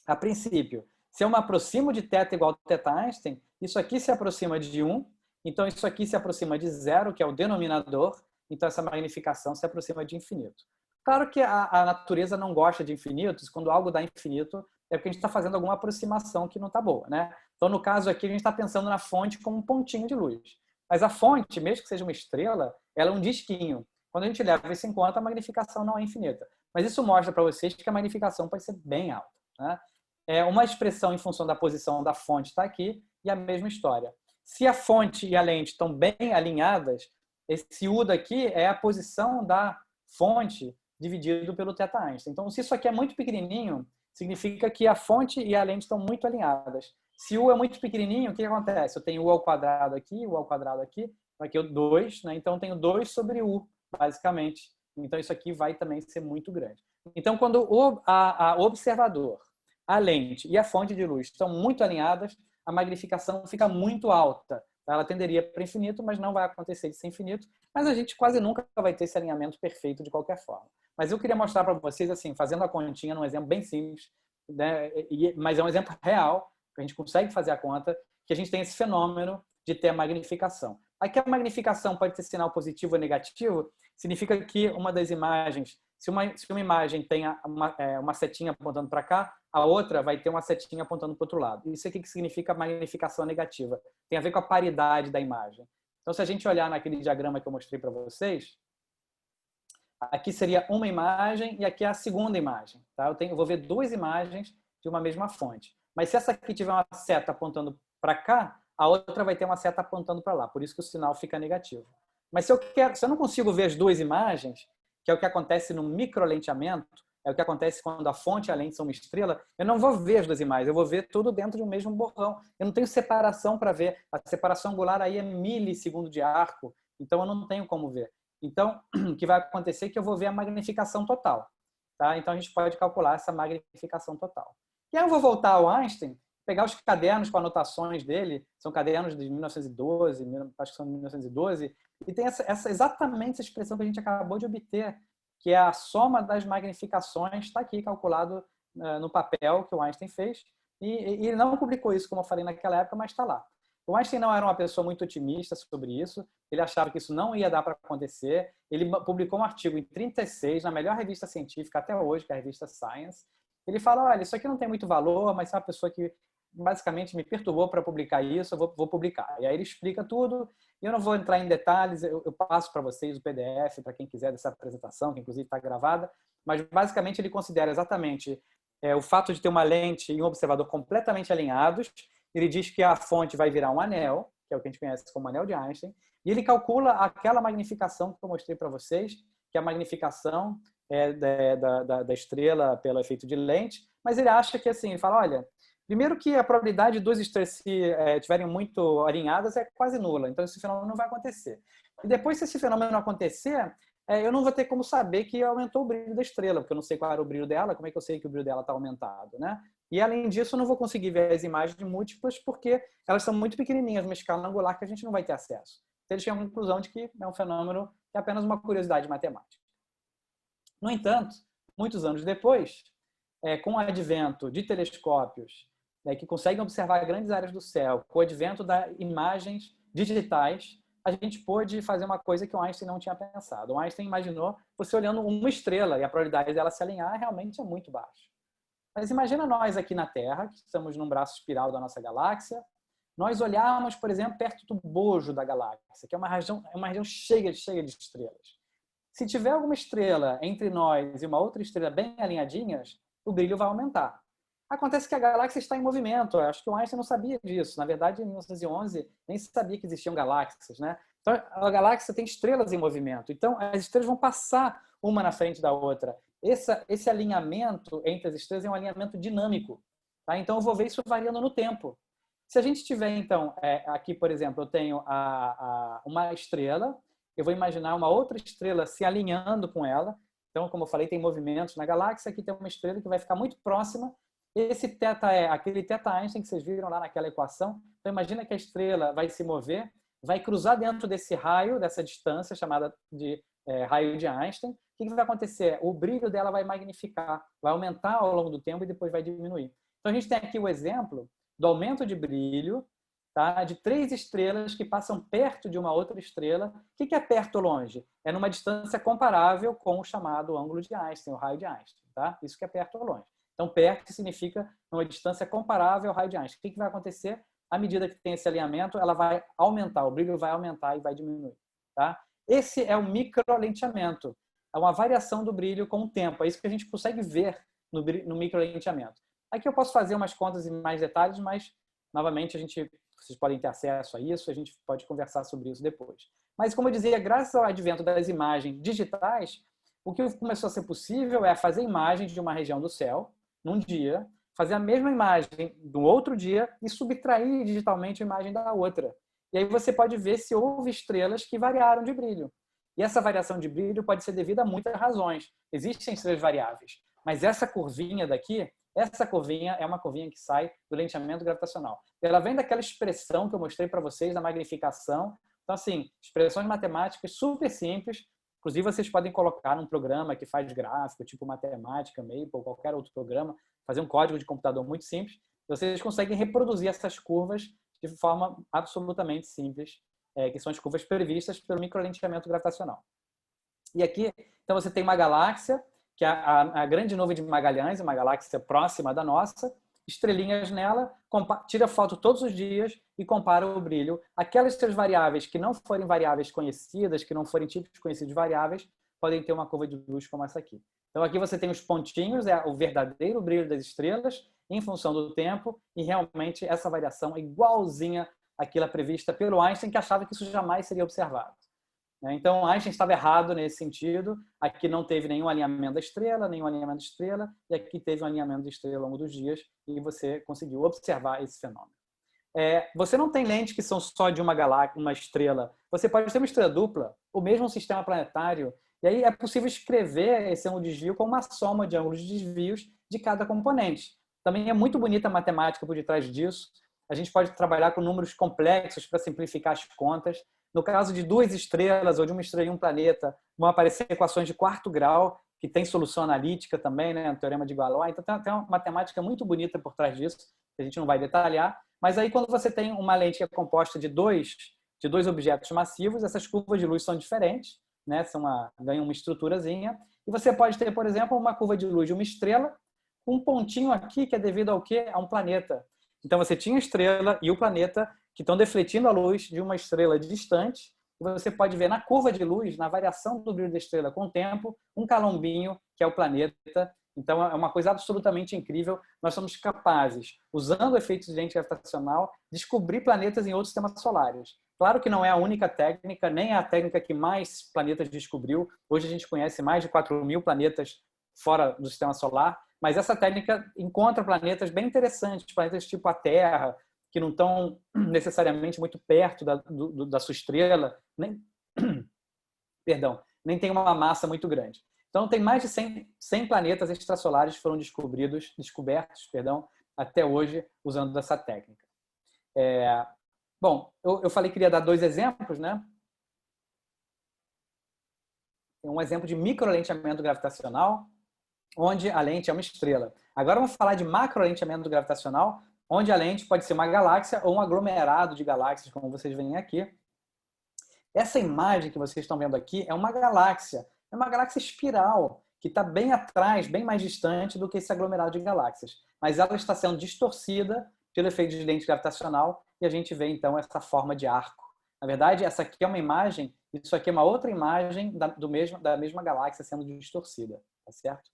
a princípio, se eu me aproximo de θ igual a θ Einstein, isso aqui se aproxima de 1, então isso aqui se aproxima de 0, que é o denominador, então essa magnificação se aproxima de infinito. Claro que a natureza não gosta de infinitos, quando algo dá infinito, é porque a gente está fazendo alguma aproximação que não está boa. Né? Então, no caso aqui, a gente está pensando na fonte como um pontinho de luz. Mas a fonte, mesmo que seja uma estrela, ela é um disquinho. Quando a gente leva isso em conta, a magnificação não é infinita. Mas isso mostra para vocês que a magnificação pode ser bem alta, né? Uma expressão em função da posição da fonte está aqui e a mesma história. Se a fonte e a lente estão bem alinhadas, esse U daqui é a posição da fonte dividido pelo θ Einstein. Então, se isso aqui é muito pequenininho, significa que a fonte e a lente estão muito alinhadas. Se U é muito pequenininho, o que acontece? Eu tenho U ao quadrado aqui, U ao quadrado aqui é 2, né? Então eu tenho 2 sobre U, basicamente. Então isso aqui vai também ser muito grande. Então, quando o observador, a lente e a fonte de luz estão muito alinhadas, a magnificação fica muito alta. Ela tenderia para infinito, mas não vai acontecer de ser infinito. Mas a gente quase nunca vai ter esse alinhamento perfeito de qualquer forma. Mas eu queria mostrar para vocês, assim, fazendo a continha, num exemplo bem simples, né? Mas é um exemplo real, que a gente consegue fazer a conta, que a gente tem esse fenômeno de ter a magnificação. Aqui a magnificação pode ter sinal positivo ou negativo, significa que uma das imagens, se uma imagem tem uma setinha apontando para cá, a outra vai ter uma setinha apontando para o outro lado. Isso aqui que significa magnificação negativa. Tem a ver com a paridade da imagem. Então, se a gente olhar naquele diagrama que eu mostrei para vocês, aqui seria uma imagem e aqui é a segunda imagem. Tá? Eu vou ver duas imagens de uma mesma fonte. Mas se essa aqui tiver uma seta apontando para cá, a outra vai ter uma seta apontando para lá. Por isso que o sinal fica negativo. Mas se eu não consigo ver as duas imagens, que é o que acontece no microlenteamento, é o que acontece quando a fonte e a lente são uma estrela, eu não vou ver as duas imagens, eu vou ver tudo dentro de um mesmo borrão. Eu não tenho separação para ver. A separação angular aí é milissegundo de arco, então eu não tenho como ver. Então, o que vai acontecer é que eu vou ver a magnificação total. Tá? Então, a gente pode calcular essa magnificação total. E aí eu vou voltar ao Einstein, pegar os cadernos com anotações dele, são cadernos de 1912, acho que são de 1912, e tem exatamente essa expressão que a gente acabou de obter, que é a soma das magnificações, está aqui calculado no papel que o Einstein fez, e ele não publicou isso, como eu falei naquela época, mas está lá. O Einstein não era uma pessoa muito otimista sobre isso, ele achava que isso não ia dar para acontecer, ele publicou um artigo em 1936, na melhor revista científica até hoje, que é a revista Science. Ele fala, olha, isso aqui não tem muito valor, mas é uma pessoa que basicamente me perturbou para publicar isso, eu vou publicar. E aí ele explica tudo, e eu não vou entrar em detalhes, eu passo para vocês o PDF, para quem quiser dessa apresentação, que inclusive está gravada, mas basicamente ele considera exatamente o fato de ter uma lente e um observador completamente alinhados. Ele diz que a fonte vai virar um anel, que é o que a gente conhece como anel de Einstein, e ele calcula aquela magnificação que eu mostrei para vocês, que é a magnificação da estrela pelo efeito de lente, mas ele acha que assim, ele fala, olha, primeiro que a probabilidade de duas estrelas se estiverem muito alinhadas é quase nula, então esse fenômeno não vai acontecer. E depois, se esse fenômeno não acontecer, eu não vou ter como saber que aumentou o brilho da estrela, porque eu não sei qual era o brilho dela, como é que eu sei que o brilho dela está aumentado, né? E além disso, eu não vou conseguir ver as imagens múltiplas, porque elas são muito pequenininhas, uma escala angular que a gente não vai ter acesso. Então, eles chegam à conclusão de que é um fenômeno que é apenas uma curiosidade matemática. No entanto, muitos anos depois, com o advento de telescópios que conseguem observar grandes áreas do céu, com o advento das imagens digitais, a gente pôde fazer uma coisa que o Einstein não tinha pensado. O Einstein imaginou você olhando uma estrela e a probabilidade dela se alinhar realmente é muito baixa. Mas imagina nós aqui na Terra, que estamos num braço espiral da nossa galáxia, nós olharmos, por exemplo, perto do bojo da galáxia, que é uma região cheia de estrelas. Se tiver alguma estrela entre nós e uma outra estrela bem alinhadinhas, o brilho vai aumentar. Acontece que a galáxia está em movimento. Eu acho que o Einstein não sabia disso. Na verdade, em 1911, nem se sabia que existiam galáxias, né? Então, a galáxia tem estrelas em movimento. Então, as estrelas vão passar uma na frente da outra. Esse alinhamento entre as estrelas é um alinhamento dinâmico. Tá? Então, eu vou ver isso variando no tempo. Se a gente tiver, então, aqui, por exemplo, eu tenho uma estrela, eu vou imaginar uma outra estrela se alinhando com ela. Então, como eu falei, tem movimentos na galáxia. Aqui tem uma estrela que vai ficar muito próxima. Esse θ é aquele θ Einstein que vocês viram lá naquela equação. Então, imagina que a estrela vai se mover, vai cruzar dentro desse raio, dessa distância chamada de raio de Einstein. O que vai acontecer? O brilho dela vai magnificar, vai aumentar ao longo do tempo e depois vai diminuir. Então, a gente tem aqui o exemplo do aumento de brilho, tá? De 3 estrelas que passam perto de uma outra estrela. O que é perto ou longe? É numa distância comparável com o chamado ângulo de Einstein, o raio de Einstein. Tá? Isso que é perto ou longe. Então, perto significa uma distância comparável ao raio de Einstein. O que vai acontecer? à medida que tem esse alinhamento, ela vai aumentar, o brilho vai aumentar e vai diminuir. Tá? Esse é o microlenteamento, é uma variação do brilho com o tempo. É isso que a gente consegue ver no microlenteamento. Aqui eu posso fazer umas contas em mais detalhes, mas, novamente, vocês podem ter acesso a isso, a gente pode conversar sobre isso depois. Mas, como eu dizia, graças ao advento das imagens digitais, o que começou a ser possível é fazer imagens de uma região do céu, num dia, fazer a mesma imagem do outro dia e subtrair digitalmente a imagem da outra. E aí você pode ver se houve estrelas que variaram de brilho. E essa variação de brilho pode ser devida a muitas razões. Existem estrelas variáveis, mas essa curvinha daqui, essa curvinha é uma curvinha que sai do lenteamento gravitacional. Ela vem daquela expressão que eu mostrei para vocês, da magnificação. Então, assim, expressões matemáticas super simples. Inclusive, vocês podem colocar num programa que faz gráfico, tipo matemática, Maple, ou qualquer outro programa, fazer um código de computador muito simples. Vocês conseguem reproduzir essas curvas de forma absolutamente simples, que são as curvas previstas pelo microlenteamento gravitacional. E aqui, então, você tem uma galáxia, que é a grande nuvem de Magalhães, uma galáxia próxima da nossa, estrelinhas nela, tira foto todos os dias e compara o brilho. Aquelas três variáveis que não forem variáveis conhecidas, que não forem tipos conhecidos de variáveis, podem ter uma curva de luz como essa aqui. Então aqui você tem os pontinhos, é o verdadeiro brilho das estrelas em função do tempo, e realmente essa variação é igualzinha àquela prevista pelo Einstein, que achava que isso jamais seria observado. Então, Einstein estava errado nesse sentido. Aqui não teve nenhum alinhamento da estrela, nenhum alinhamento de estrela, e aqui teve um alinhamento de estrela ao longo dos dias, e você conseguiu observar esse fenômeno. Você não tem lentes que são só de uma galáxia, uma estrela. Você pode ter uma estrela dupla, o mesmo sistema planetário, e aí é possível escrever esse ângulo de desvio com uma soma de ângulos de desvios de cada componente. Também é muito bonita a matemática por detrás disso. A gente pode trabalhar com números complexos para simplificar as contas. No caso de duas estrelas ou de uma estrela e um planeta, vão aparecer equações de quarto grau, que tem solução analítica também, né? O teorema de Galois. Então, tem uma matemática muito bonita por trás disso, que a gente não vai detalhar. Mas aí, quando você tem uma lente que é composta de dois objetos massivos, essas curvas de luz são diferentes, né? Ganham uma estruturazinha. E você pode ter, por exemplo, uma curva de luz de uma estrela, com um pontinho aqui que é devido ao quê? A um planeta. Então, você tinha a estrela e o planeta que estão defletindo a luz de uma estrela distante. E você pode ver na curva de luz, na variação do brilho da estrela com o tempo, um calombinho, que é o planeta. Então, é uma coisa absolutamente incrível. Nós somos capazes, usando efeitos de lente gravitacional, descobrir planetas em outros sistemas solares. Claro que não é a única técnica, nem é a técnica que mais planetas descobriu. Hoje a gente conhece mais de 4.000 planetas fora do sistema solar, mas essa técnica encontra planetas bem interessantes, planetas tipo a Terra, que não estão necessariamente muito perto da sua estrela, nem tem uma massa muito grande. Então, tem mais de 100 planetas extrasolares que foram descobertos até hoje, usando essa técnica. Bom, eu falei que queria dar dois exemplos, né? Um exemplo de microlenteamento gravitacional, onde a lente é uma estrela. Agora vamos falar de macrolenteamento gravitacional, onde a lente pode ser uma galáxia ou um aglomerado de galáxias, como vocês veem aqui. Essa imagem que vocês estão vendo aqui é uma galáxia espiral, que está bem atrás, bem mais distante do que esse aglomerado de galáxias. Mas ela está sendo distorcida pelo efeito de lente gravitacional e a gente vê, então, essa forma de arco. Na verdade, essa aqui é uma imagem, isso aqui é uma outra imagem da mesma galáxia sendo distorcida, tá certo?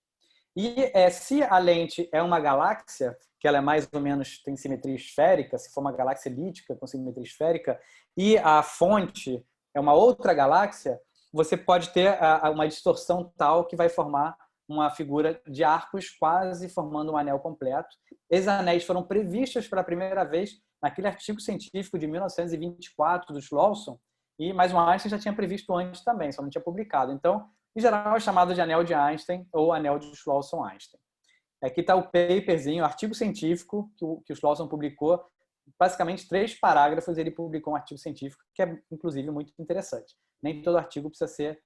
E se a lente é uma galáxia, que ela é mais ou menos, tem simetria esférica, se for uma galáxia elíptica com simetria esférica, e a fonte é uma outra galáxia, você pode ter uma distorção tal que vai formar uma figura de arcos quase formando um anel completo. Esses anéis foram previstos pela primeira vez naquele artigo científico de 1924 do Slawson, mas o Einstein já tinha previsto antes também, só não tinha publicado. Então, em geral, é chamado de anel de Einstein ou anel de Slawson-Einstein. Aqui está o paperzinho, o artigo científico que o Slawson publicou, basicamente 3 parágrafos, ele publicou um artigo científico que é, inclusive, muito interessante. Nem todo artigo precisa ser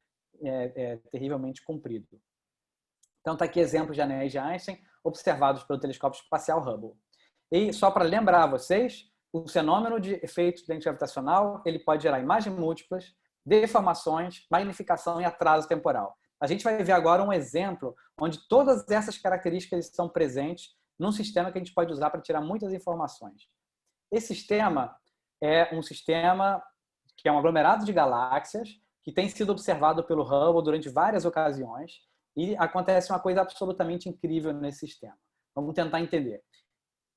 terrivelmente comprido. Então, está aqui exemplos de anéis de Einstein observados pelo telescópio espacial Hubble. E só para lembrar a vocês, o fenômeno de efeito de lente gravitacional, ele pode gerar imagens múltiplas, deformações, magnificação e atraso temporal. A gente vai ver agora um exemplo onde todas essas características estão presentes num sistema que a gente pode usar para tirar muitas informações. Esse sistema é um sistema que é um aglomerado de galáxias que tem sido observado pelo Hubble durante várias ocasiões e acontece uma coisa absolutamente incrível nesse sistema. Vamos tentar entender.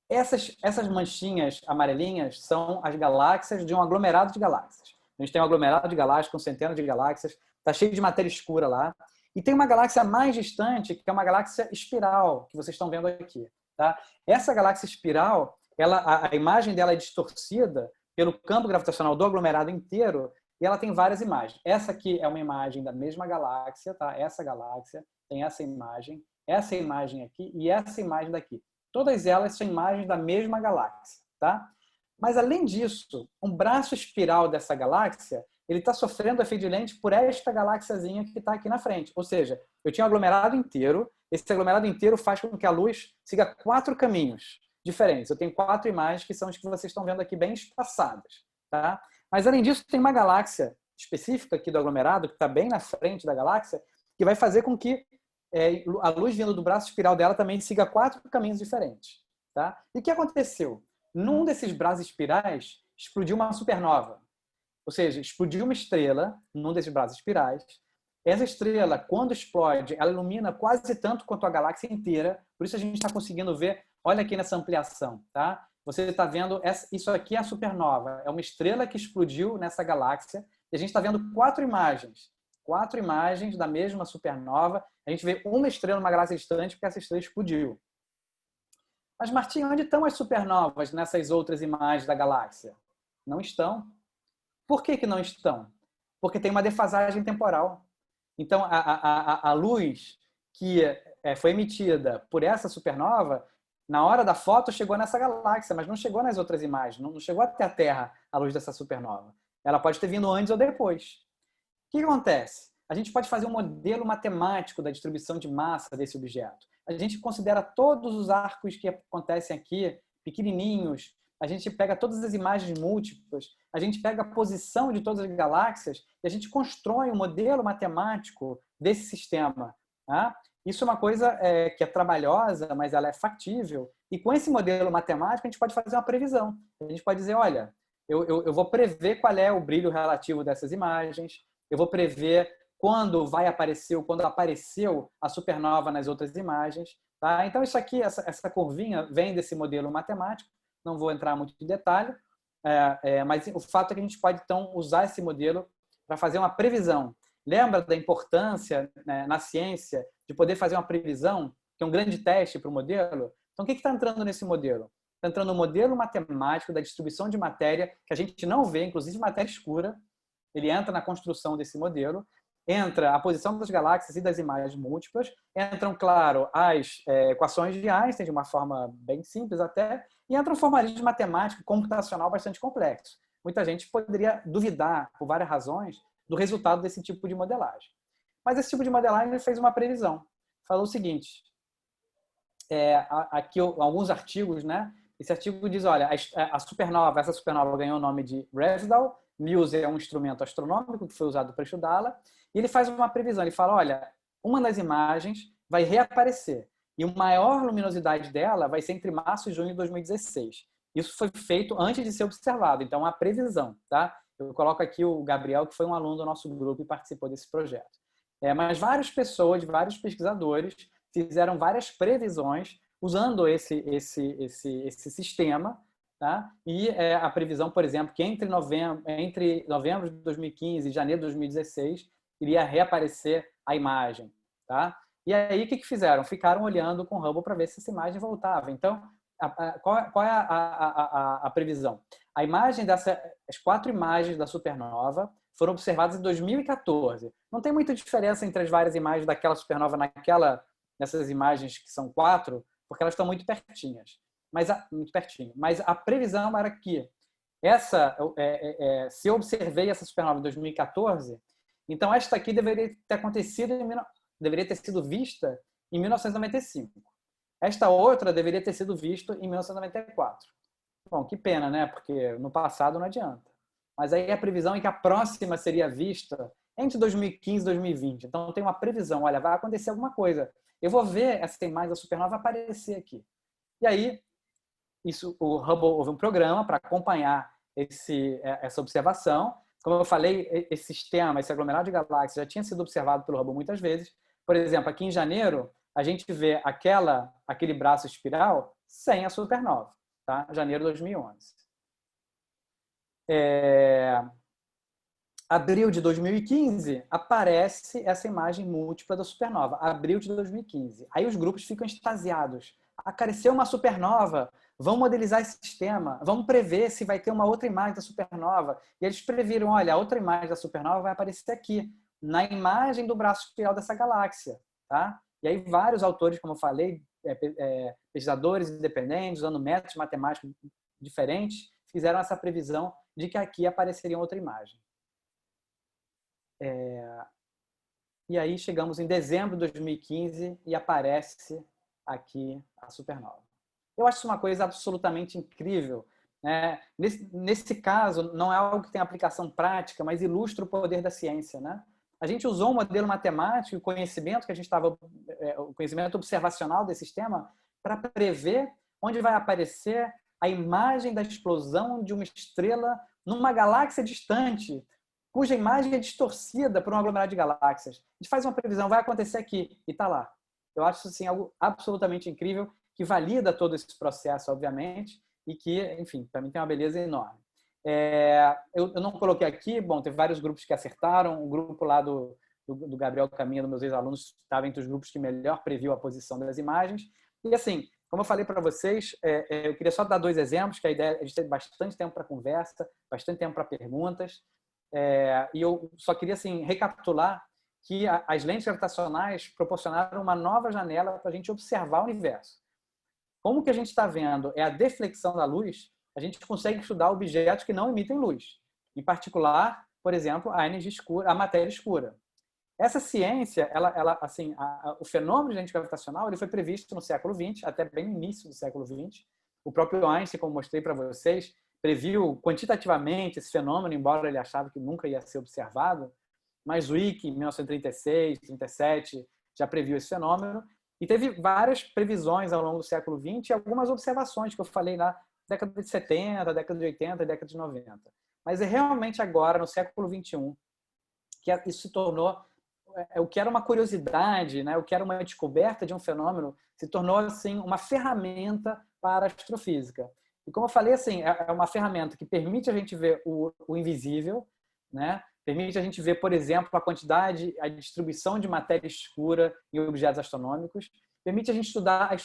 Essas manchinhas amarelinhas são as galáxias de um aglomerado de galáxias. A gente tem um aglomerado de galáxias com centenas de galáxias, está cheio de matéria escura lá. E tem uma galáxia mais distante, que é uma galáxia espiral, que vocês estão vendo aqui. Tá? Essa galáxia espiral, a imagem dela é distorcida pelo campo gravitacional do aglomerado inteiro e ela tem várias imagens. Essa aqui é uma imagem da mesma galáxia, tá? Essa galáxia tem essa imagem aqui e essa imagem daqui. Todas elas são imagens da mesma galáxia, tá? Mas, além disso, um braço espiral dessa galáxia, ele está sofrendo efeito de lente por esta galáxiazinha que está aqui na frente. Ou seja, eu tinha um aglomerado inteiro, esse aglomerado inteiro faz com que a luz siga 4 caminhos diferentes. Eu tenho 4 imagens que são as que vocês estão vendo aqui bem espaçadas, tá? Mas, além disso, tem uma galáxia específica aqui do aglomerado, que está bem na frente da galáxia, que vai fazer com que a luz vindo do braço espiral dela também siga 4 caminhos diferentes. Tá? E o que aconteceu? Num desses braços espirais, explodiu uma supernova. Ou seja, explodiu uma estrela num desses braços espirais. Essa estrela, quando explode, ela ilumina quase tanto quanto a galáxia inteira. Por isso a gente está conseguindo ver, olha aqui nessa ampliação. Tá? Você está vendo, isso aqui é a supernova. É uma estrela que explodiu nessa galáxia. E a gente está vendo 4 imagens. 4 imagens da mesma supernova. A gente vê uma estrela numa galáxia distante porque essa estrela explodiu. Mas, Martim, onde estão as supernovas nessas outras imagens da galáxia? Não estão. Por que não estão? Porque tem uma defasagem temporal. Então, a luz que foi emitida por essa supernova, na hora da foto, chegou nessa galáxia, mas não chegou nas outras imagens, não chegou até a Terra a luz dessa supernova. Ela pode ter vindo antes ou depois. O que acontece? A gente pode fazer um modelo matemático da distribuição de massa desse objeto. A gente considera todos os arcos que acontecem aqui, pequenininhos, a gente pega todas as imagens múltiplas, a gente pega a posição de todas as galáxias e a gente constrói um modelo matemático desse sistema. Tá? Isso é uma coisa que é trabalhosa, mas ela é factível. E com esse modelo matemático, a gente pode fazer uma previsão. A gente pode dizer, olha, eu vou prever qual é o brilho relativo dessas imagens, eu vou prever quando vai aparecer ou quando apareceu a supernova nas outras imagens. Tá? Então, isso aqui, essa curvinha, vem desse modelo matemático. Não vou entrar muito em detalhe, mas o fato é que a gente pode, então, usar esse modelo para fazer uma previsão. Lembra da importância, né, na ciência de poder fazer uma previsão, que é um grande teste para o modelo? Então, o que está entrando nesse modelo? Está entrando um modelo matemático da distribuição de matéria, que a gente não vê, inclusive matéria escura. Ele entra na construção desse modelo. Entra a posição das galáxias e das imagens múltiplas, entram, claro, as equações de Einstein, de uma forma bem simples até, e entra um formalismo matemático computacional bastante complexo. Muita gente poderia duvidar, por várias razões, do resultado desse tipo de modelagem. Mas esse tipo de modelagem fez uma previsão. Falou o seguinte, aqui alguns artigos, né? Esse artigo diz, olha, essa supernova ganhou o nome de Revsdal, Muse é um instrumento astronômico que foi usado para estudá-la, e ele faz uma previsão, ele fala, olha, uma das imagens vai reaparecer, e a maior luminosidade dela vai ser entre março e junho de 2016. Isso foi feito antes de ser observado, então é uma previsão, tá? Eu coloco aqui o Gabriel, que foi um aluno do nosso grupo e participou desse projeto. Mas várias pessoas, vários pesquisadores fizeram várias previsões usando esse sistema, tá? E a previsão, por exemplo, que entre novembro de 2015 e janeiro de 2016 iria reaparecer a imagem, tá? E aí o que fizeram? Ficaram olhando com o Hubble para ver se essa imagem voltava. Então, qual é a previsão? A imagem as 4 imagens da supernova foram observadas em 2014. Não tem muita diferença entre as várias imagens daquela supernova nessas imagens que são 4, porque elas estão muito pertinhas. Muito pertinho. Mas a previsão era que se eu observei essa supernova em 2014, então esta aqui deveria ter sido vista em 1995. Esta outra deveria ter sido vista em 1994. Bom, que pena, né? Porque no passado não adianta. Mas aí a previsão é que a próxima seria vista entre 2015 e 2020. Então tem uma previsão, olha, vai acontecer alguma coisa. Eu vou ver essa imagem da supernova aparecer aqui. E aí o Hubble, houve um programa para acompanhar essa observação. Como eu falei, esse sistema, esse aglomerado de galáxias já tinha sido observado pelo Hubble muitas vezes. Por exemplo, aqui em janeiro, a gente vê aquele braço espiral sem a supernova, tá? Janeiro de 2011. Abril de 2015, aparece essa imagem múltipla da supernova. Abril de 2015. Aí os grupos ficam extasiados. Apareceu uma supernova, vamos modelizar esse sistema, vamos prever se vai ter uma outra imagem da supernova. E eles previram, olha, a outra imagem da supernova vai aparecer aqui, na imagem do braço espiral dessa galáxia. Tá? E aí vários autores, como eu falei, pesquisadores independentes, usando métodos matemáticos diferentes, fizeram essa previsão de que aqui apareceria outra imagem. E aí chegamos em dezembro de 2015 e aparece aqui a supernova. Eu acho isso uma coisa absolutamente incrível, né? Nesse caso, não é algo que tem aplicação prática, mas ilustra o poder da ciência, né? A gente usou um modelo matemático, o conhecimento o conhecimento observacional desse sistema para prever onde vai aparecer a imagem da explosão de uma estrela numa galáxia distante, cuja imagem é distorcida por um aglomerado de galáxias. A gente faz uma previsão, vai acontecer aqui, e está lá. Eu acho assim, algo absolutamente incrível, que valida todo esse processo, obviamente, e que, enfim, para mim tem uma beleza enorme. Eu não coloquei aqui, bom, teve vários grupos que acertaram, o grupo lá do Gabriel Caminha, dos meus ex-alunos, estava entre os grupos que melhor previu a posição das imagens. E assim, como eu falei para vocês, eu queria só dar 2 exemplos, que a ideia é a gente ter bastante tempo para conversa, bastante tempo para perguntas. E eu só queria assim, recapitular que as lentes gravitacionais proporcionaram uma nova janela para a gente observar o universo. Como que a gente está vendo é a deflexão da luz, a gente consegue estudar objetos que não emitem luz. Em particular, por exemplo, a energia escura, a matéria escura. Essa ciência, o fenômeno de lente gravitacional, ele foi previsto no século XX, até bem no início do século XX. O próprio Einstein, como mostrei para vocês, previu quantitativamente esse fenômeno, embora ele achava que nunca ia ser observado. Mas Zwick, em 1936, 37, já previu esse fenômeno. E teve várias previsões ao longo do século XX e algumas observações que eu falei na década de 70, década de 80, década de 90. Mas é realmente agora, no século XXI, que isso se tornou o que era uma curiosidade, né? O que era uma descoberta de um fenômeno, se tornou assim uma ferramenta para a astrofísica. E como eu falei, assim, é uma ferramenta que permite a gente ver o invisível, né? Permite a gente ver, por exemplo, a quantidade, a distribuição de matéria escura em objetos astronômicos, permite a gente estudar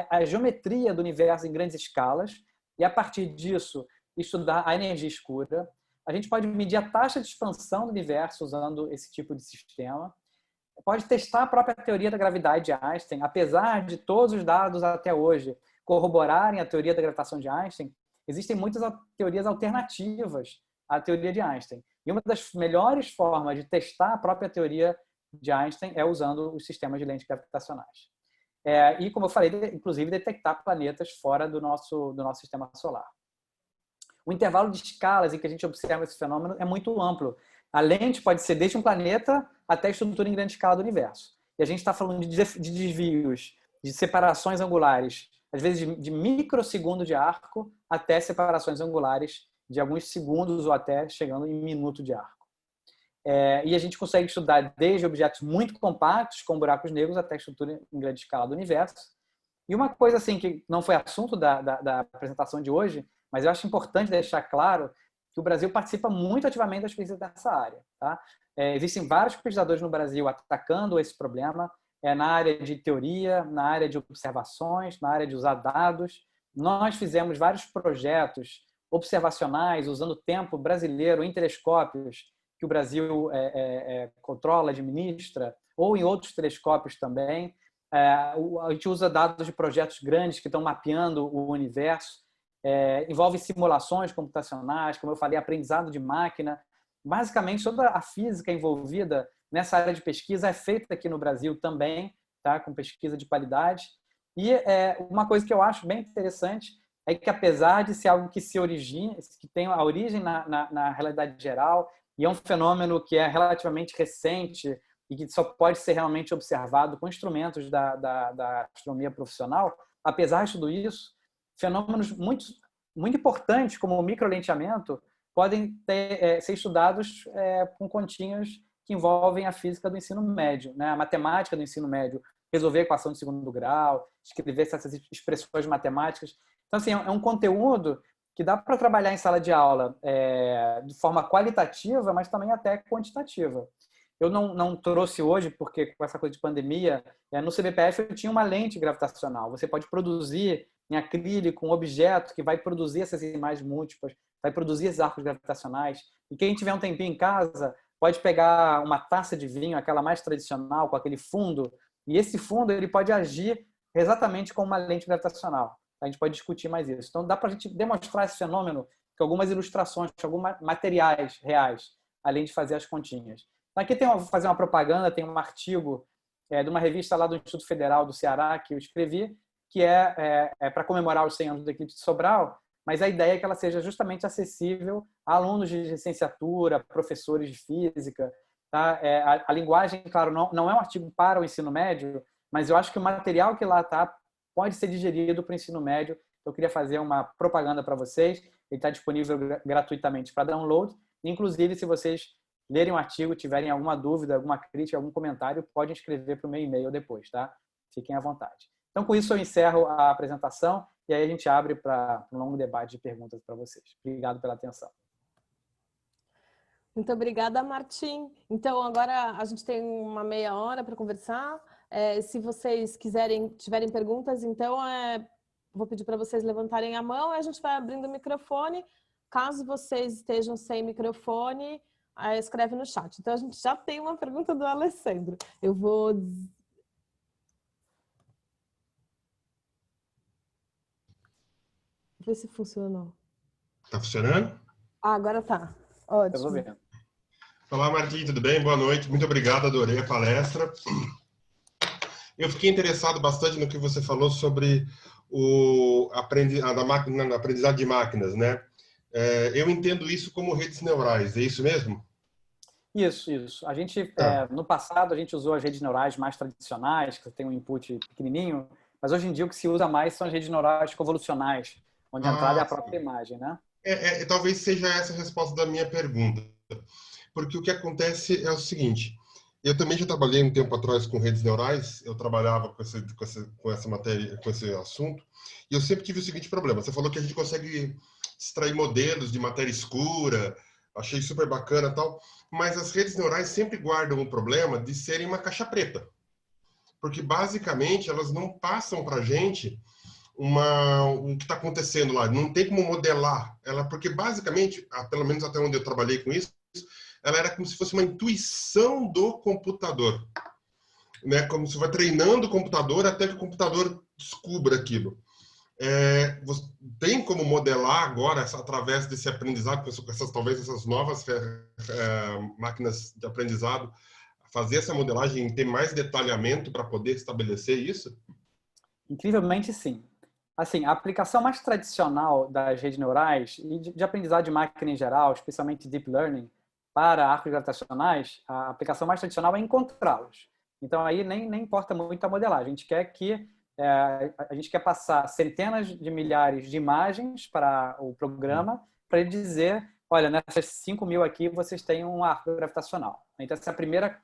a geometria do universo em grandes escalas e, a partir disso, estudar a energia escura. A gente pode medir a taxa de expansão do universo usando esse tipo de sistema. Pode testar a própria teoria da gravidade de Einstein, apesar de todos os dados até hoje corroborarem a teoria da gravitação de Einstein, existem muitas teorias alternativas à teoria de Einstein. E uma das melhores formas de testar a própria teoria de Einstein é usando os sistemas de lentes gravitacionais. E, como eu falei, inclusive detectar planetas fora do nosso sistema solar. O intervalo de escalas em que a gente observa esse fenômeno é muito amplo. A lente pode ser desde um planeta até a estrutura em grande escala do universo. E a gente está falando de desvios, de separações angulares, às vezes de microsegundo de arco até separações angulares de alguns segundos ou até chegando em minuto de arco. E a gente consegue estudar desde objetos muito compactos, como buracos negros, até a estrutura em grande escala do universo. E uma coisa assim que não foi assunto da apresentação de hoje, mas eu acho importante deixar claro que o Brasil participa muito ativamente das pesquisas dessa área. Tá? Existem vários pesquisadores no Brasil atacando esse problema, na área de teoria, na área de observações, na área de usar dados. Nós fizemos vários projetos observacionais, usando o tempo brasileiro em telescópios que o Brasil controla, administra, ou em outros telescópios também. A gente usa dados de projetos grandes que estão mapeando o universo. Envolve simulações computacionais, como eu falei, aprendizado de máquina. Basicamente, toda a física envolvida nessa área de pesquisa é feita aqui no Brasil também, tá? Com pesquisa de qualidade. E uma coisa que eu acho bem interessante é que, apesar de ser algo que que tem a origem na realidade geral, e é um fenômeno que é relativamente recente e que só pode ser realmente observado com instrumentos da astronomia profissional, apesar de tudo isso, fenômenos muito importantes, como o microlenteamento, podem ser estudados com continhas que envolvem a física do ensino médio, né? A matemática do ensino médio, resolver a equação de segundo grau, escrever essas expressões matemáticas. Então, assim, é um conteúdo que dá para trabalhar em sala de aula de forma qualitativa, mas também até quantitativa. Eu não trouxe hoje, porque com essa coisa de pandemia, no CBPF eu tinha uma lente gravitacional. Você pode produzir em acrílico um objeto que vai produzir essas imagens múltiplas, vai produzir esses arcos gravitacionais. E quem tiver um tempinho em casa pode pegar uma taça de vinho, aquela mais tradicional, com aquele fundo, e esse fundo ele pode agir exatamente como uma lente gravitacional. A gente pode discutir mais isso. Então, dá para a gente demonstrar esse fenômeno com algumas ilustrações, com alguns materiais reais, além de fazer as continhas. Então, aqui vou fazer uma propaganda, tem um artigo de uma revista lá do Instituto Federal do Ceará que eu escrevi, que é para comemorar os 100 anos do Eclipse de Sobral, mas a ideia é que ela seja justamente acessível a alunos de licenciatura, professores de física. Tá? A linguagem, claro, não é um artigo para o ensino médio, mas eu acho que o material que lá está pode ser digerido para o ensino médio. Eu queria fazer uma propaganda para vocês. Ele está disponível gratuitamente para download. Inclusive, se vocês lerem o artigo, tiverem alguma dúvida, alguma crítica, algum comentário, podem escrever para o meu e-mail depois, tá? Fiquem à vontade. Então, com isso, eu encerro a apresentação e aí a gente abre para um longo debate de perguntas para vocês. Obrigado pela atenção. Muito obrigada, Martim. Então, agora a gente tem uma meia hora para conversar. Se vocês tiverem perguntas, então, vou pedir para vocês levantarem a mão e a gente vai abrindo o microfone. Caso vocês estejam sem microfone, escreve no chat. Então, a gente já tem uma pergunta do Alessandro. Eu vou... ver se funcionou. Tá funcionando? Agora tá. Ótimo. Eu vou ver. Olá, Martim, tudo bem? Boa noite. Muito obrigado, adorei a palestra. Eu fiquei interessado bastante no que você falou sobre a aprendizado de máquinas, né? Eu entendo isso como redes neurais, é isso mesmo? Isso. A gente, no passado, a gente usou as redes neurais mais tradicionais, que tem um input pequenininho, mas hoje em dia o que se usa mais são as redes neurais convolucionais, onde a entrada é a própria imagem, né? Talvez seja essa a resposta da minha pergunta. Porque o que acontece é o seguinte, eu também já trabalhei um tempo atrás com redes neurais, eu trabalhava com essa matéria, com esse assunto, e eu sempre tive o seguinte problema. Você falou que a gente consegue extrair modelos de matéria escura, achei super bacana e tal, mas as redes neurais sempre guardam o problema de serem uma caixa preta. Porque, basicamente, elas não passam para a gente o que está acontecendo lá. Não tem como modelar ela, porque, basicamente, pelo menos até onde eu trabalhei com isso, ela era como se fosse uma intuição do computador. Né? Como se vai treinando o computador até que o computador descubra aquilo. Tem como modelar agora, através desse aprendizado, talvez essas novas máquinas de aprendizado, fazer essa modelagem e ter mais detalhamento para poder estabelecer isso? Incrivelmente, sim. Assim, a aplicação mais tradicional das redes neurais e de aprendizado de máquina em geral, especialmente Deep Learning, para arcos gravitacionais, a aplicação mais tradicional é encontrá-los. Então, aí nem importa muito a modelagem. A gente quer passar centenas de milhares de imagens para o programa para ele dizer, olha, nessas 5.000 aqui vocês têm um arco gravitacional. Então, essa é a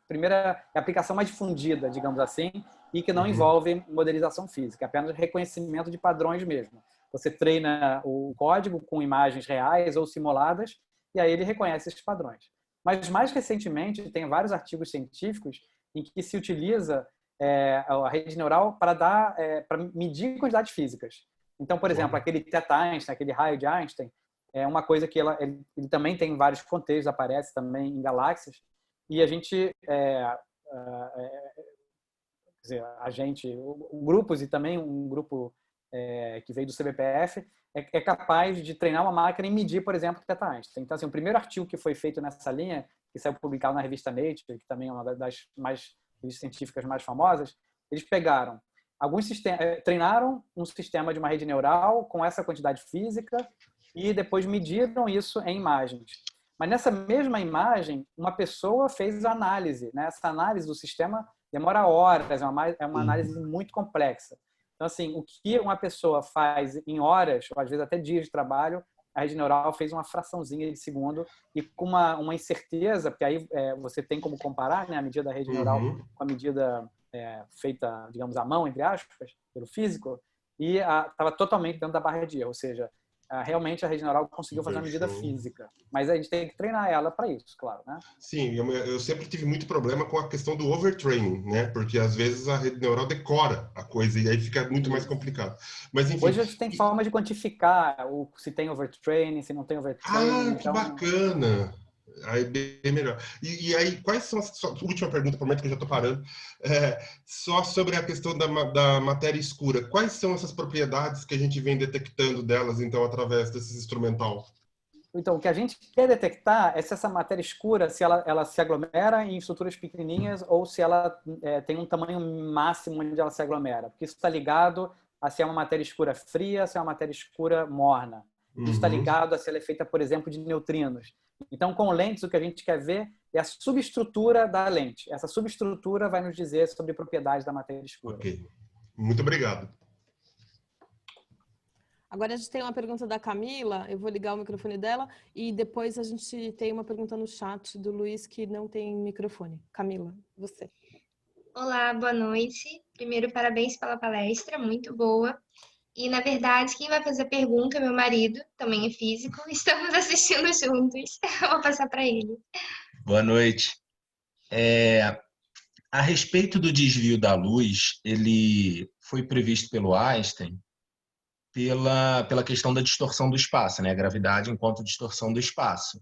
primeira aplicação mais difundida, digamos assim, e que não envolve modelização física, é apenas reconhecimento de padrões mesmo. Você treina o código com imagens reais ou simuladas e aí ele reconhece esses padrões. Mas, mais recentemente, tem vários artigos científicos em que se utiliza a rede neural para medir quantidades físicas. Então, por exemplo, aquele teta Einstein, aquele raio de Einstein, é uma coisa que ele também tem em vários contextos, aparece também em galáxias, e a gente, grupos e também um grupo que veio do CBPF, é capaz de treinar uma máquina e medir, por exemplo, o teta Einstein. Então, assim, o primeiro artigo que foi feito nessa linha, que saiu publicado na revista Nature, que também é uma das revistas científicas mais famosas, eles pegaram treinaram um sistema de uma rede neural com essa quantidade física e depois mediram isso em imagens. Mas nessa mesma imagem, uma pessoa fez a análise, né? Essa análise do sistema demora horas, é uma análise muito complexa. Então, assim, o que uma pessoa faz em horas, ou às vezes até dias de trabalho, a rede neural fez uma fraçãozinha de segundo e com uma incerteza, porque aí você tem como comparar, né, a medida da rede neural Uhum. com a medida feita, digamos, à mão, entre aspas, pelo físico, e estava totalmente dentro da barra de erro, ou seja, realmente a rede neural conseguiu fazer uma medida Show. física, mas a gente tem que treinar ela para isso, claro, né? Sim, eu sempre tive muito problema com a questão do overtraining, né? Porque às vezes a rede neural decora a coisa e aí fica muito mais complicado. Mas enfim. Hoje a gente tem forma de quantificar se tem overtraining, se não tem overtraining, Ah, que então... bacana! Aí bem melhor. E aí, quais são as... Última pergunta, prometo que eu já estou parando. Só sobre a questão da matéria escura. Quais são essas propriedades que a gente vem detectando delas, então, através desse instrumental? Então, o que a gente quer detectar é se essa matéria escura, se ela se aglomera em estruturas pequenininhas ou se ela tem um tamanho máximo onde ela se aglomera. Porque isso está ligado a se é uma matéria escura fria, se é uma matéria escura morna. Isso está Uhum. ligado a se ela é feita, por exemplo, de neutrinos. Então, com lentes, o que a gente quer ver é a subestrutura da lente. Essa subestrutura vai nos dizer sobre propriedades da matéria escura. Ok. Muito obrigado. Agora a gente tem uma pergunta da Camila, eu vou ligar o microfone dela e depois a gente tem uma pergunta no chat do Luiz que não tem microfone. Camila, você. Olá, boa noite. Primeiro, parabéns pela palestra, muito boa. E, na verdade, quem vai fazer a pergunta é meu marido, também é físico. Estamos assistindo juntos. Eu vou passar para ele. Boa noite. A respeito do desvio da luz, ele foi previsto pelo Einstein pela questão da distorção do espaço, né? A gravidade enquanto distorção do espaço.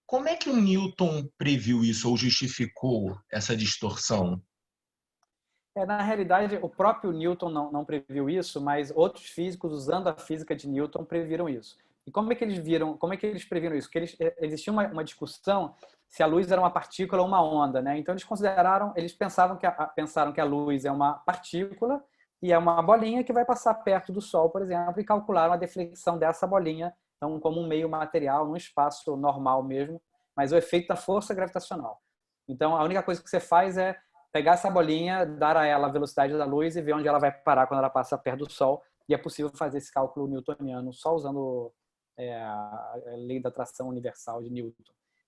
Como é que o Newton previu isso ou justificou essa distorção? Na realidade, o próprio Newton não previu isso, mas outros físicos, usando a física de Newton, previram isso. E como é que eles previram isso? Porque existia uma discussão se a luz era uma partícula ou uma onda, né? Então eles pensaram que a luz é uma partícula e é uma bolinha que vai passar perto do Sol, por exemplo, e calcularam a deflexão dessa bolinha, então como um meio material, num espaço normal mesmo, mas o efeito da força gravitacional. Então a única coisa que você faz é pegar essa bolinha, dar a ela a velocidade da luz e ver onde ela vai parar quando ela passa perto do Sol. E é possível fazer esse cálculo newtoniano só usando a lei da atração universal de Newton.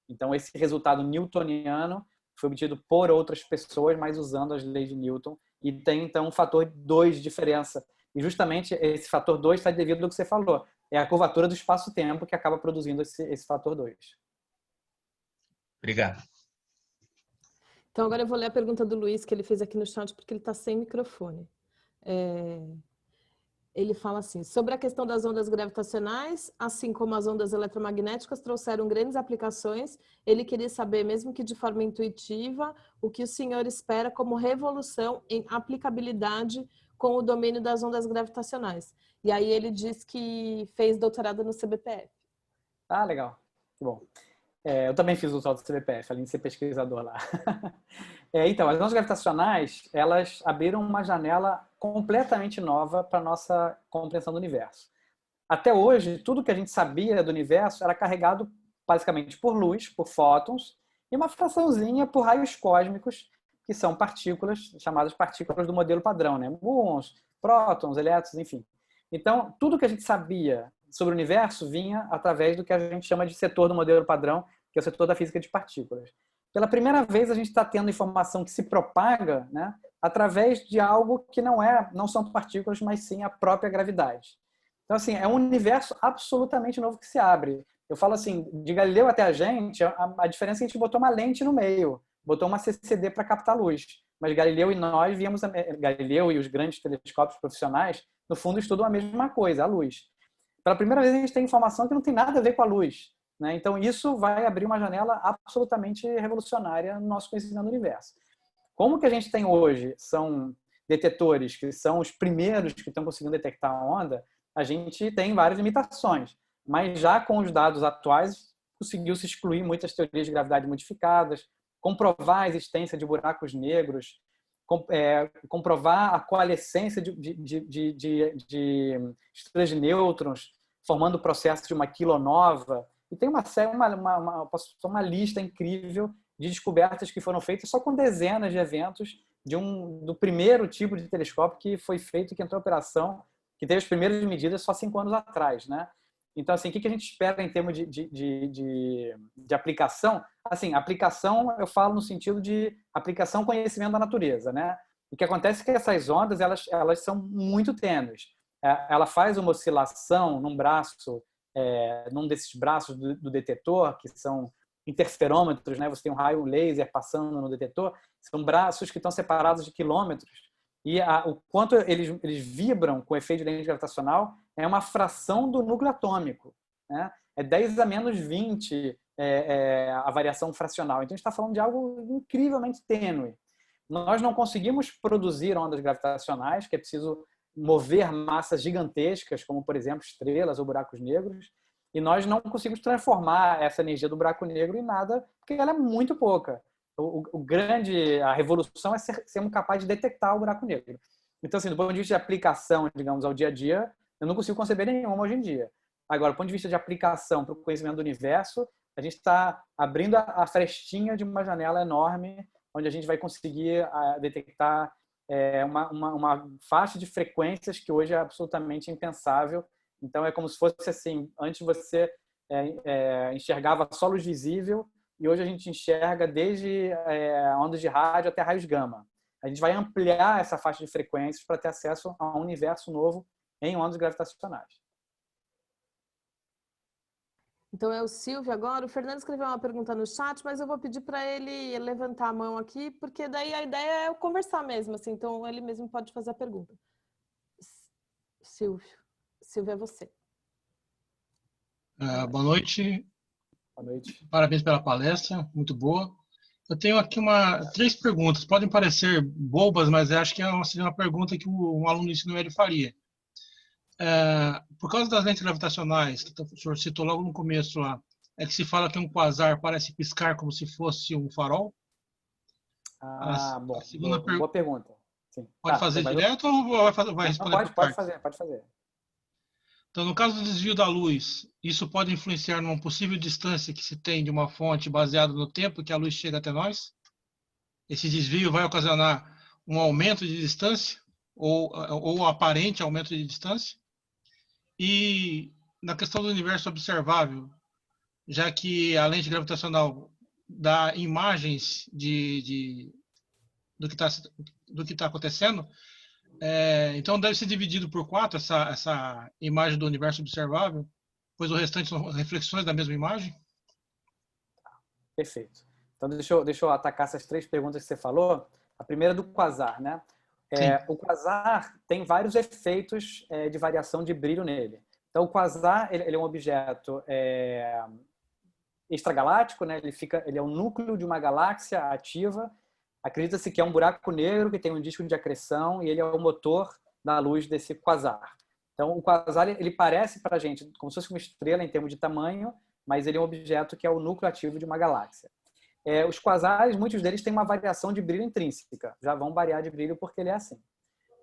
Então, esse resultado newtoniano foi obtido por outras pessoas, mas usando as leis de Newton. E tem, então, um fator 2 de diferença. E justamente esse fator 2 está devido ao que você falou. É a curvatura do espaço-tempo que acaba produzindo esse fator 2. Obrigado. Então, agora eu vou ler a pergunta do Luiz, que ele fez aqui no chat, porque ele está sem microfone. Ele fala assim, sobre a questão das ondas gravitacionais, assim como as ondas eletromagnéticas trouxeram grandes aplicações, ele queria saber, mesmo que de forma intuitiva, o que o senhor espera como revolução em aplicabilidade com o domínio das ondas gravitacionais. E aí ele diz que fez doutorado no CBPF. Ah, legal. Que bom. Eu também fiz o doutorado do CBPF, além de ser pesquisador lá. Então, as ondas gravitacionais, elas abriram uma janela completamente nova para a nossa compreensão do universo. Até hoje, tudo que a gente sabia do universo era carregado basicamente por luz, por fótons, e uma fraçãozinha por raios cósmicos, que são partículas, chamadas partículas do modelo padrão, né? Muons, prótons, elétrons, enfim. Então, tudo que a gente sabia sobre o universo vinha através do que a gente chama de setor do modelo padrão, que é o setor da física de partículas. Pela primeira vez, a gente está tendo informação que se propaga, né, através de algo que não são partículas, mas sim a própria gravidade. Então, assim, é um universo absolutamente novo que se abre. Eu falo assim, de Galileu até a gente, a diferença é que a gente botou uma lente no meio, botou uma CCD para captar luz. Mas Galileu e nós Galileu e os grandes telescópios profissionais, no fundo, estudam a mesma coisa, a luz. Pela primeira vez, a gente tem informação que não tem nada a ver com a luz. Né? Então, isso vai abrir uma janela absolutamente revolucionária no nosso conhecimento do universo. Como que a gente tem hoje são detetores que são os primeiros que estão conseguindo detectar a onda, a gente tem várias limitações. Mas já com os dados atuais, conseguiu-se excluir muitas teorias de gravidade modificadas, comprovar a existência de buracos negros, comprovar a coalescência de estrelas de nêutrons, formando o processo de uma quilonova. E tem uma lista incrível de descobertas que foram feitas só com dezenas de eventos do primeiro tipo de telescópio que foi feito, que entrou em operação, que teve as primeiras medidas só 5 anos atrás, né? Então, assim, o que a gente espera em termos de aplicação? Assim, aplicação, eu falo no sentido de aplicação conhecimento da natureza, né? O que acontece é que essas ondas, elas são muito tênues. Ela faz uma oscilação num braço, num desses braços do detetor, que são interferômetros, né? Você tem um raio laser passando no detetor, são braços que estão separados de quilômetros, e o quanto eles vibram com o efeito de lente gravitacional é uma fração do núcleo atômico, né? É 10 a menos 20 a variação fracional. Então, a gente está falando de algo incrivelmente tênue. Nós não conseguimos produzir ondas gravitacionais, que é preciso mover massas gigantescas, como, por exemplo, estrelas ou buracos negros, e nós não conseguimos transformar essa energia do buraco negro em nada, porque ela é muito pouca. A revolução é sermos capazes de detectar o buraco negro. Então, assim, do ponto de vista de aplicação, digamos, ao dia a dia, eu não consigo conceber nenhuma hoje em dia. Agora, do ponto de vista de aplicação para o conhecimento do universo, a gente está abrindo a frestinha de uma janela enorme, onde a gente vai conseguir detectar uma faixa de frequências que hoje é absolutamente impensável. Então, é como se fosse assim, antes você enxergava só luz visível, e hoje a gente enxerga desde ondas de rádio até raios gama. A gente vai ampliar essa faixa de frequências para ter acesso a um universo novo em ondas gravitacionais. Então é o Silvio agora. O Fernando escreveu uma pergunta no chat, mas eu vou pedir para ele levantar a mão aqui, porque daí a ideia é eu conversar mesmo, assim, então ele mesmo pode fazer a pergunta. Silvio, é você. Boa noite. Boa noite. Parabéns pela palestra, muito boa. Eu tenho aqui 3 perguntas. Podem parecer bobas, mas eu acho que seria uma pergunta que um aluno do ensino médio faria. Por causa das lentes gravitacionais, que o senhor citou logo no começo lá, é que se fala que um quasar parece piscar como se fosse um farol? Bom, boa pergunta. Sim. Pode fazer direto ou vai responder por pode partes? pode fazer. Então, no caso do desvio da luz, isso pode influenciar numa possível distância que se tem de uma fonte baseada no tempo que a luz chega até nós? Esse desvio vai ocasionar um aumento de distância ou um aparente aumento de distância? E na questão do universo observável, já que a lente gravitacional dá imagens do que está acontecendo, então deve ser dividido por 4 essa imagem do universo observável, pois o restante são reflexões da mesma imagem? Perfeito. Então, deixa eu atacar essas 3 perguntas que você falou. A primeira é do quasar, né? O quasar tem vários efeitos de variação de brilho nele. Então, o quasar ele é um objeto extragaláctico, né? Ele é o núcleo de uma galáxia ativa. Acredita-se que é um buraco negro que tem um disco de acreção e ele é o motor da luz desse quasar. Então, o quasar ele parece para a gente como se fosse uma estrela em termos de tamanho, mas ele é um objeto que é o núcleo ativo de uma galáxia. Os quasares, muitos deles têm uma variação de brilho intrínseca. Já vão variar de brilho porque ele é assim.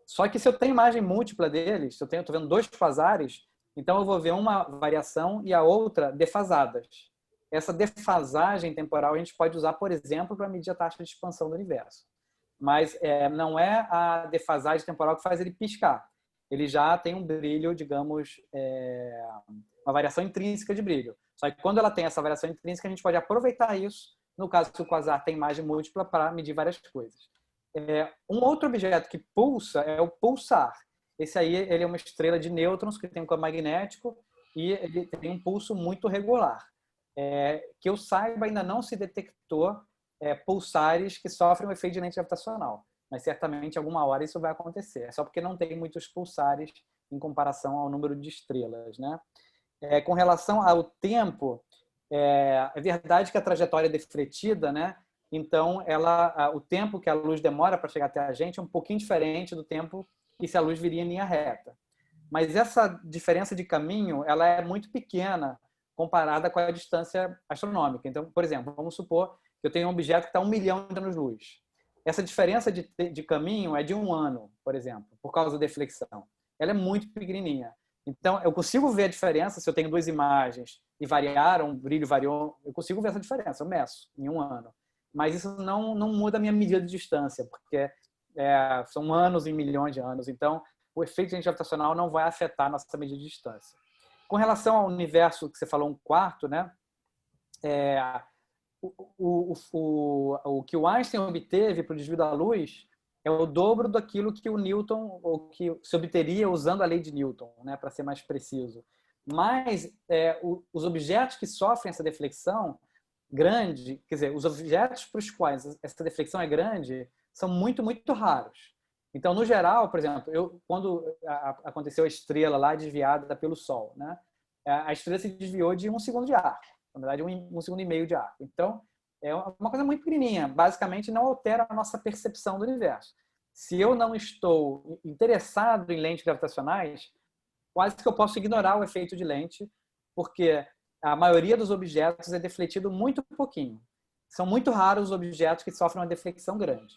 Só que se eu tenho imagem múltipla deles, se eu estou vendo 2 quasares, então eu vou ver uma variação e a outra defasadas. Essa defasagem temporal a gente pode usar, por exemplo, para medir a taxa de expansão do universo. Mas não é a defasagem temporal que faz ele piscar. Ele já tem um brilho, digamos, uma variação intrínseca de brilho. Só que quando ela tem essa variação intrínseca, a gente pode aproveitar isso, no caso que o quasar tem imagem múltipla, para medir várias coisas. Um outro objeto que pulsa é o pulsar. Esse aí ele é uma estrela de nêutrons que tem um campo magnético e ele tem um pulso muito regular. Que eu saiba, ainda não se detectou pulsares que sofrem o efeito de lente gravitacional. Mas certamente alguma hora isso vai acontecer. É só porque não tem muitos pulsares em comparação ao número de estrelas, né? Com relação ao tempo, é verdade que a trajetória é defletida, né? Então, o tempo que a luz demora para chegar até a gente é um pouquinho diferente do tempo que se a luz viria em linha reta. Mas essa diferença de caminho ela é muito pequena comparada com a distância astronômica. Então, por exemplo, vamos supor que eu tenho um objeto que está a 1 milhão de anos-luz. Essa diferença de caminho é de 1 ano, por exemplo, por causa da deflexão. Ela é muito pequenininha. Então, eu consigo ver a diferença se eu tenho 2 imagens e variaram, o brilho variou, eu consigo ver essa diferença, eu meço em 1 ano. Mas isso não muda a minha medida de distância, porque são anos e milhões de anos. Então, o efeito de lente gravitacional não vai afetar a nossa medida de distância. Com relação ao universo que você falou, 1/4, né? O que o Einstein obteve para o desvio da luz é o dobro daquilo que o Newton, ou que se obteria usando a lei de Newton, né, para ser mais preciso. Mas os objetos que sofrem essa deflexão grande, quer dizer, os objetos para os quais essa deflexão é grande, são muito, muito raros. Então, no geral, por exemplo, quando aconteceu a estrela lá desviada pelo Sol, né, a estrela se desviou de 1 segundo de arco. Na verdade, 1 segundo e meio de arco. Então, é uma coisa muito pequenininha. Basicamente, não altera a nossa percepção do universo. Se eu não estou interessado em lentes gravitacionais, quase que eu posso ignorar o efeito de lente, porque a maioria dos objetos é defletido muito pouquinho. São muito raros os objetos que sofrem uma deflexão grande.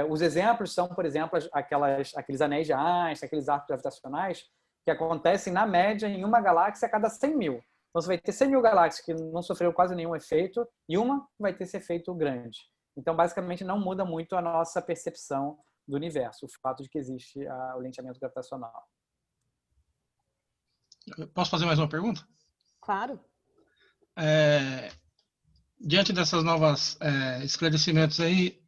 Os exemplos são, por exemplo, aqueles anéis de Einstein, aqueles arcos gravitacionais, que acontecem, na média, em uma galáxia a cada 100 mil. Então, você vai ter 100 mil galáxias que não sofreram quase nenhum efeito e uma vai ter esse efeito grande. Então, basicamente, não muda muito a nossa percepção do universo, o fato de que existe o lenteamento gravitacional. Posso fazer mais uma pergunta? Claro. Diante dessas novas esclarecimentos aí,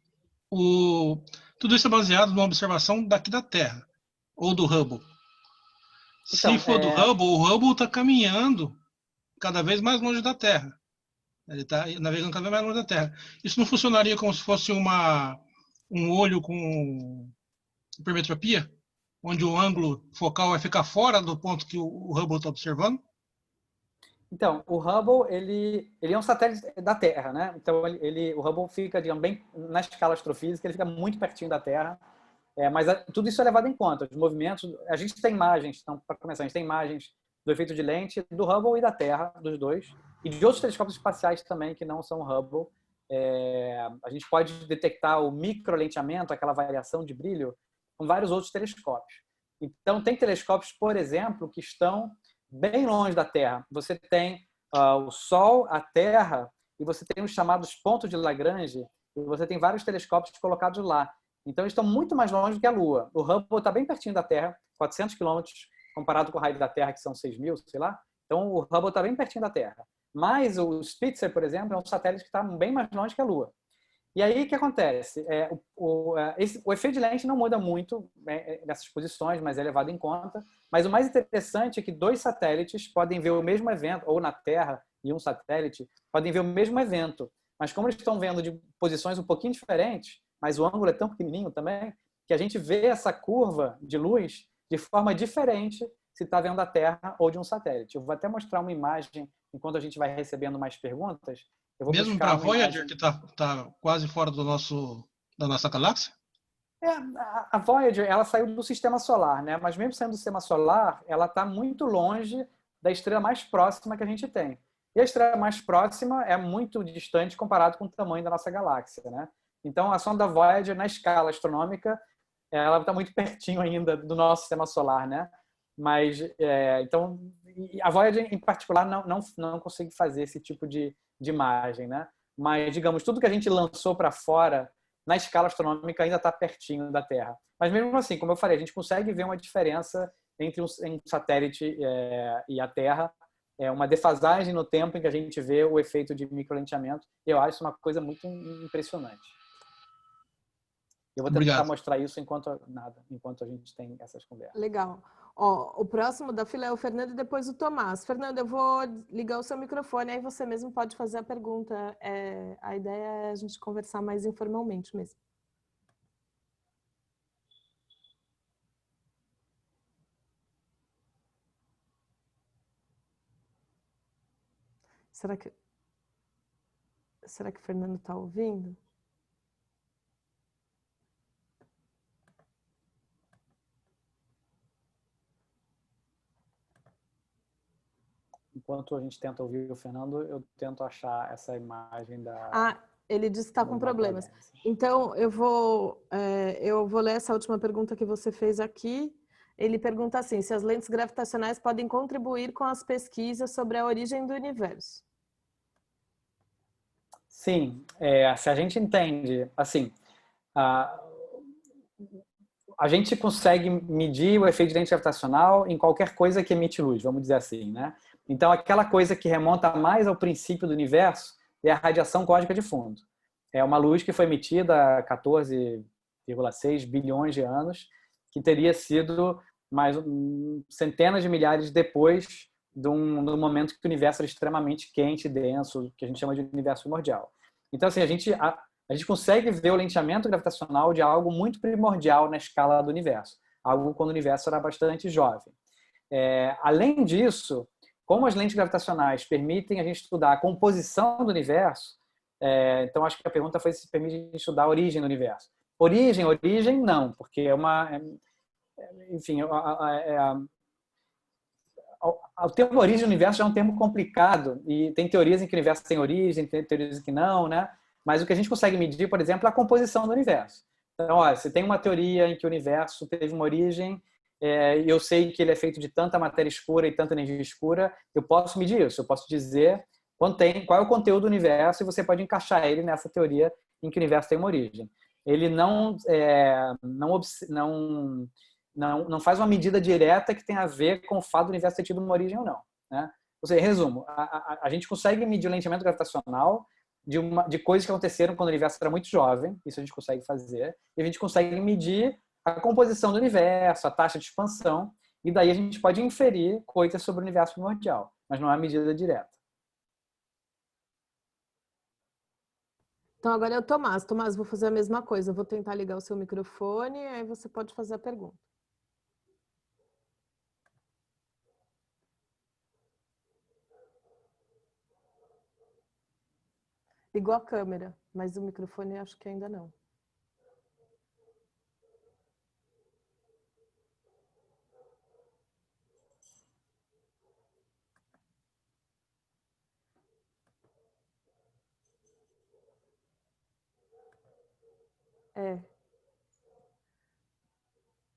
tudo isso é baseado numa observação daqui da Terra, ou do Hubble. Então, Se for do Hubble, o Hubble está caminhando cada vez mais longe da Terra. Ele está navegando cada vez mais longe da Terra. Isso não funcionaria como se fosse um olho com hipermetropia, onde o ângulo focal vai ficar fora do ponto que o Hubble está observando? Então, o Hubble ele é um satélite da Terra, né? Então, o Hubble fica, digamos, bem na escala astrofísica, ele fica muito pertinho da Terra. Mas tudo isso é levado em conta. Os movimentos, a gente tem imagens, então, para começar, a gente tem imagens do efeito de lente do Hubble e da Terra, dos dois, e de outros telescópios espaciais também que não são Hubble. A gente pode detectar o microlenteamento, aquela variação de brilho, com vários outros telescópios. Então, tem telescópios, por exemplo, que estão bem longe da Terra. Você tem o Sol, a Terra, e você tem os chamados pontos de Lagrange, e você tem vários telescópios colocados lá. Então, eles estão muito mais longe do que a Lua. O Hubble está bem pertinho da Terra, 400 quilômetros, comparado com o raio da Terra, que são 6.000, sei lá. Então, o Hubble está bem pertinho da Terra. Mas o Spitzer, por exemplo, é um satélite que está bem mais longe que a Lua. E aí, o que acontece? O efeito de lente não muda muito nessas posições, mas é levado em conta. Mas o mais interessante é que dois satélites podem ver o mesmo evento, ou na Terra e um satélite, podem ver o mesmo evento. Mas como eles estão vendo de posições um pouquinho diferentes, mas o ângulo é tão pequenininho também, que a gente vê essa curva de luz de forma diferente se está vendo a Terra ou de um satélite. Eu vou até mostrar uma imagem enquanto a gente vai recebendo mais perguntas. Eu vou mesmo para a Voyager, que está quase fora da nossa galáxia? A Voyager, ela saiu do sistema solar, né? Mas mesmo saindo do sistema solar, ela está muito longe da estrela mais próxima que a gente tem. E a estrela mais próxima é muito distante comparado com o tamanho da nossa galáxia, né? Então, a sonda Voyager, na escala astronômica, ela está muito pertinho ainda do nosso sistema solar, né? Mas, então, a Voyager, em particular, não consegue fazer esse tipo de imagem, né? Mas, digamos, tudo que a gente lançou para fora, na escala astronômica, ainda está pertinho da Terra. Mas, mesmo assim, como eu falei, a gente consegue ver uma diferença entre um satélite e a Terra, uma defasagem no tempo em que a gente vê o efeito de microlenteamento. E eu acho uma coisa muito impressionante. Eu vou tentar mostrar isso enquanto a gente tem essas conversas. Legal. O próximo da fila é o Fernando e depois o Tomás. Fernando, eu vou ligar o seu microfone, aí você mesmo pode fazer a pergunta. A ideia é a gente conversar mais informalmente mesmo. Será que o Fernando está ouvindo? Enquanto a gente tenta ouvir o Fernando, eu tento achar essa imagem da... ele disse que está com problemas. Então, eu vou ler essa última pergunta que você fez aqui. Ele pergunta assim, se as lentes gravitacionais podem contribuir com as pesquisas sobre a origem do universo. Sim, se a gente entende, assim, a gente consegue medir o efeito de lente gravitacional em qualquer coisa que emite luz, vamos dizer assim, né? Então, aquela coisa que remonta mais ao princípio do universo é a radiação cósmica de fundo. É uma luz que foi emitida há 14,6 bilhões de anos, que teria sido mais centenas de milhares depois do momento que o universo era extremamente quente e denso, que a gente chama de universo primordial. Então, assim, a gente consegue ver o lenteamento gravitacional de algo muito primordial na escala do universo, algo quando o universo era bastante jovem. Além disso, como as lentes gravitacionais permitem a gente estudar a composição do universo, então acho que a pergunta foi se permite a gente estudar a origem do universo. Origem não, porque enfim, o termo origem do universo já é um termo complicado e tem teorias em que o universo tem origem, tem teorias em que não, né? Mas o que a gente consegue medir, por exemplo, é a composição do universo. Então, olha, se tem uma teoria em que o universo teve uma origem e eu sei que ele é feito de tanta matéria escura e tanta energia escura, eu posso medir isso, eu posso dizer qual é o conteúdo do universo e você pode encaixar ele nessa teoria em que o universo tem uma origem. Ele não faz uma medida direta que tem a ver com o fato do universo ter tido uma origem ou não, né? Ou seja, resumo, a gente consegue medir o lenteamento gravitacional de coisas que aconteceram quando o universo era muito jovem, isso a gente consegue fazer, e a gente consegue medir a composição do universo, a taxa de expansão, e daí a gente pode inferir coisas sobre o universo primordial, mas não é uma medida direta. Então, agora é o Tomás. Tomás, vou fazer a mesma coisa. Eu vou tentar ligar o seu microfone, aí você pode fazer a pergunta. Ligou a câmera, mas o microfone acho que ainda não.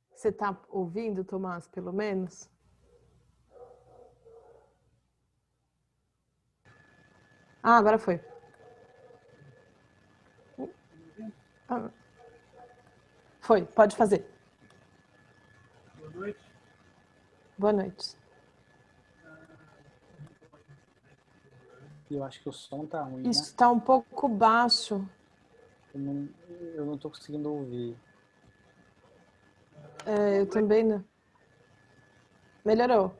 Você está ouvindo, Tomás, pelo menos? Ah, agora foi. Foi, pode fazer. Boa noite. Boa noite. Eu acho que o som tá ruim, Isso né? está um pouco baixo. Eu não estou conseguindo ouvir. Eu também não. Melhorou.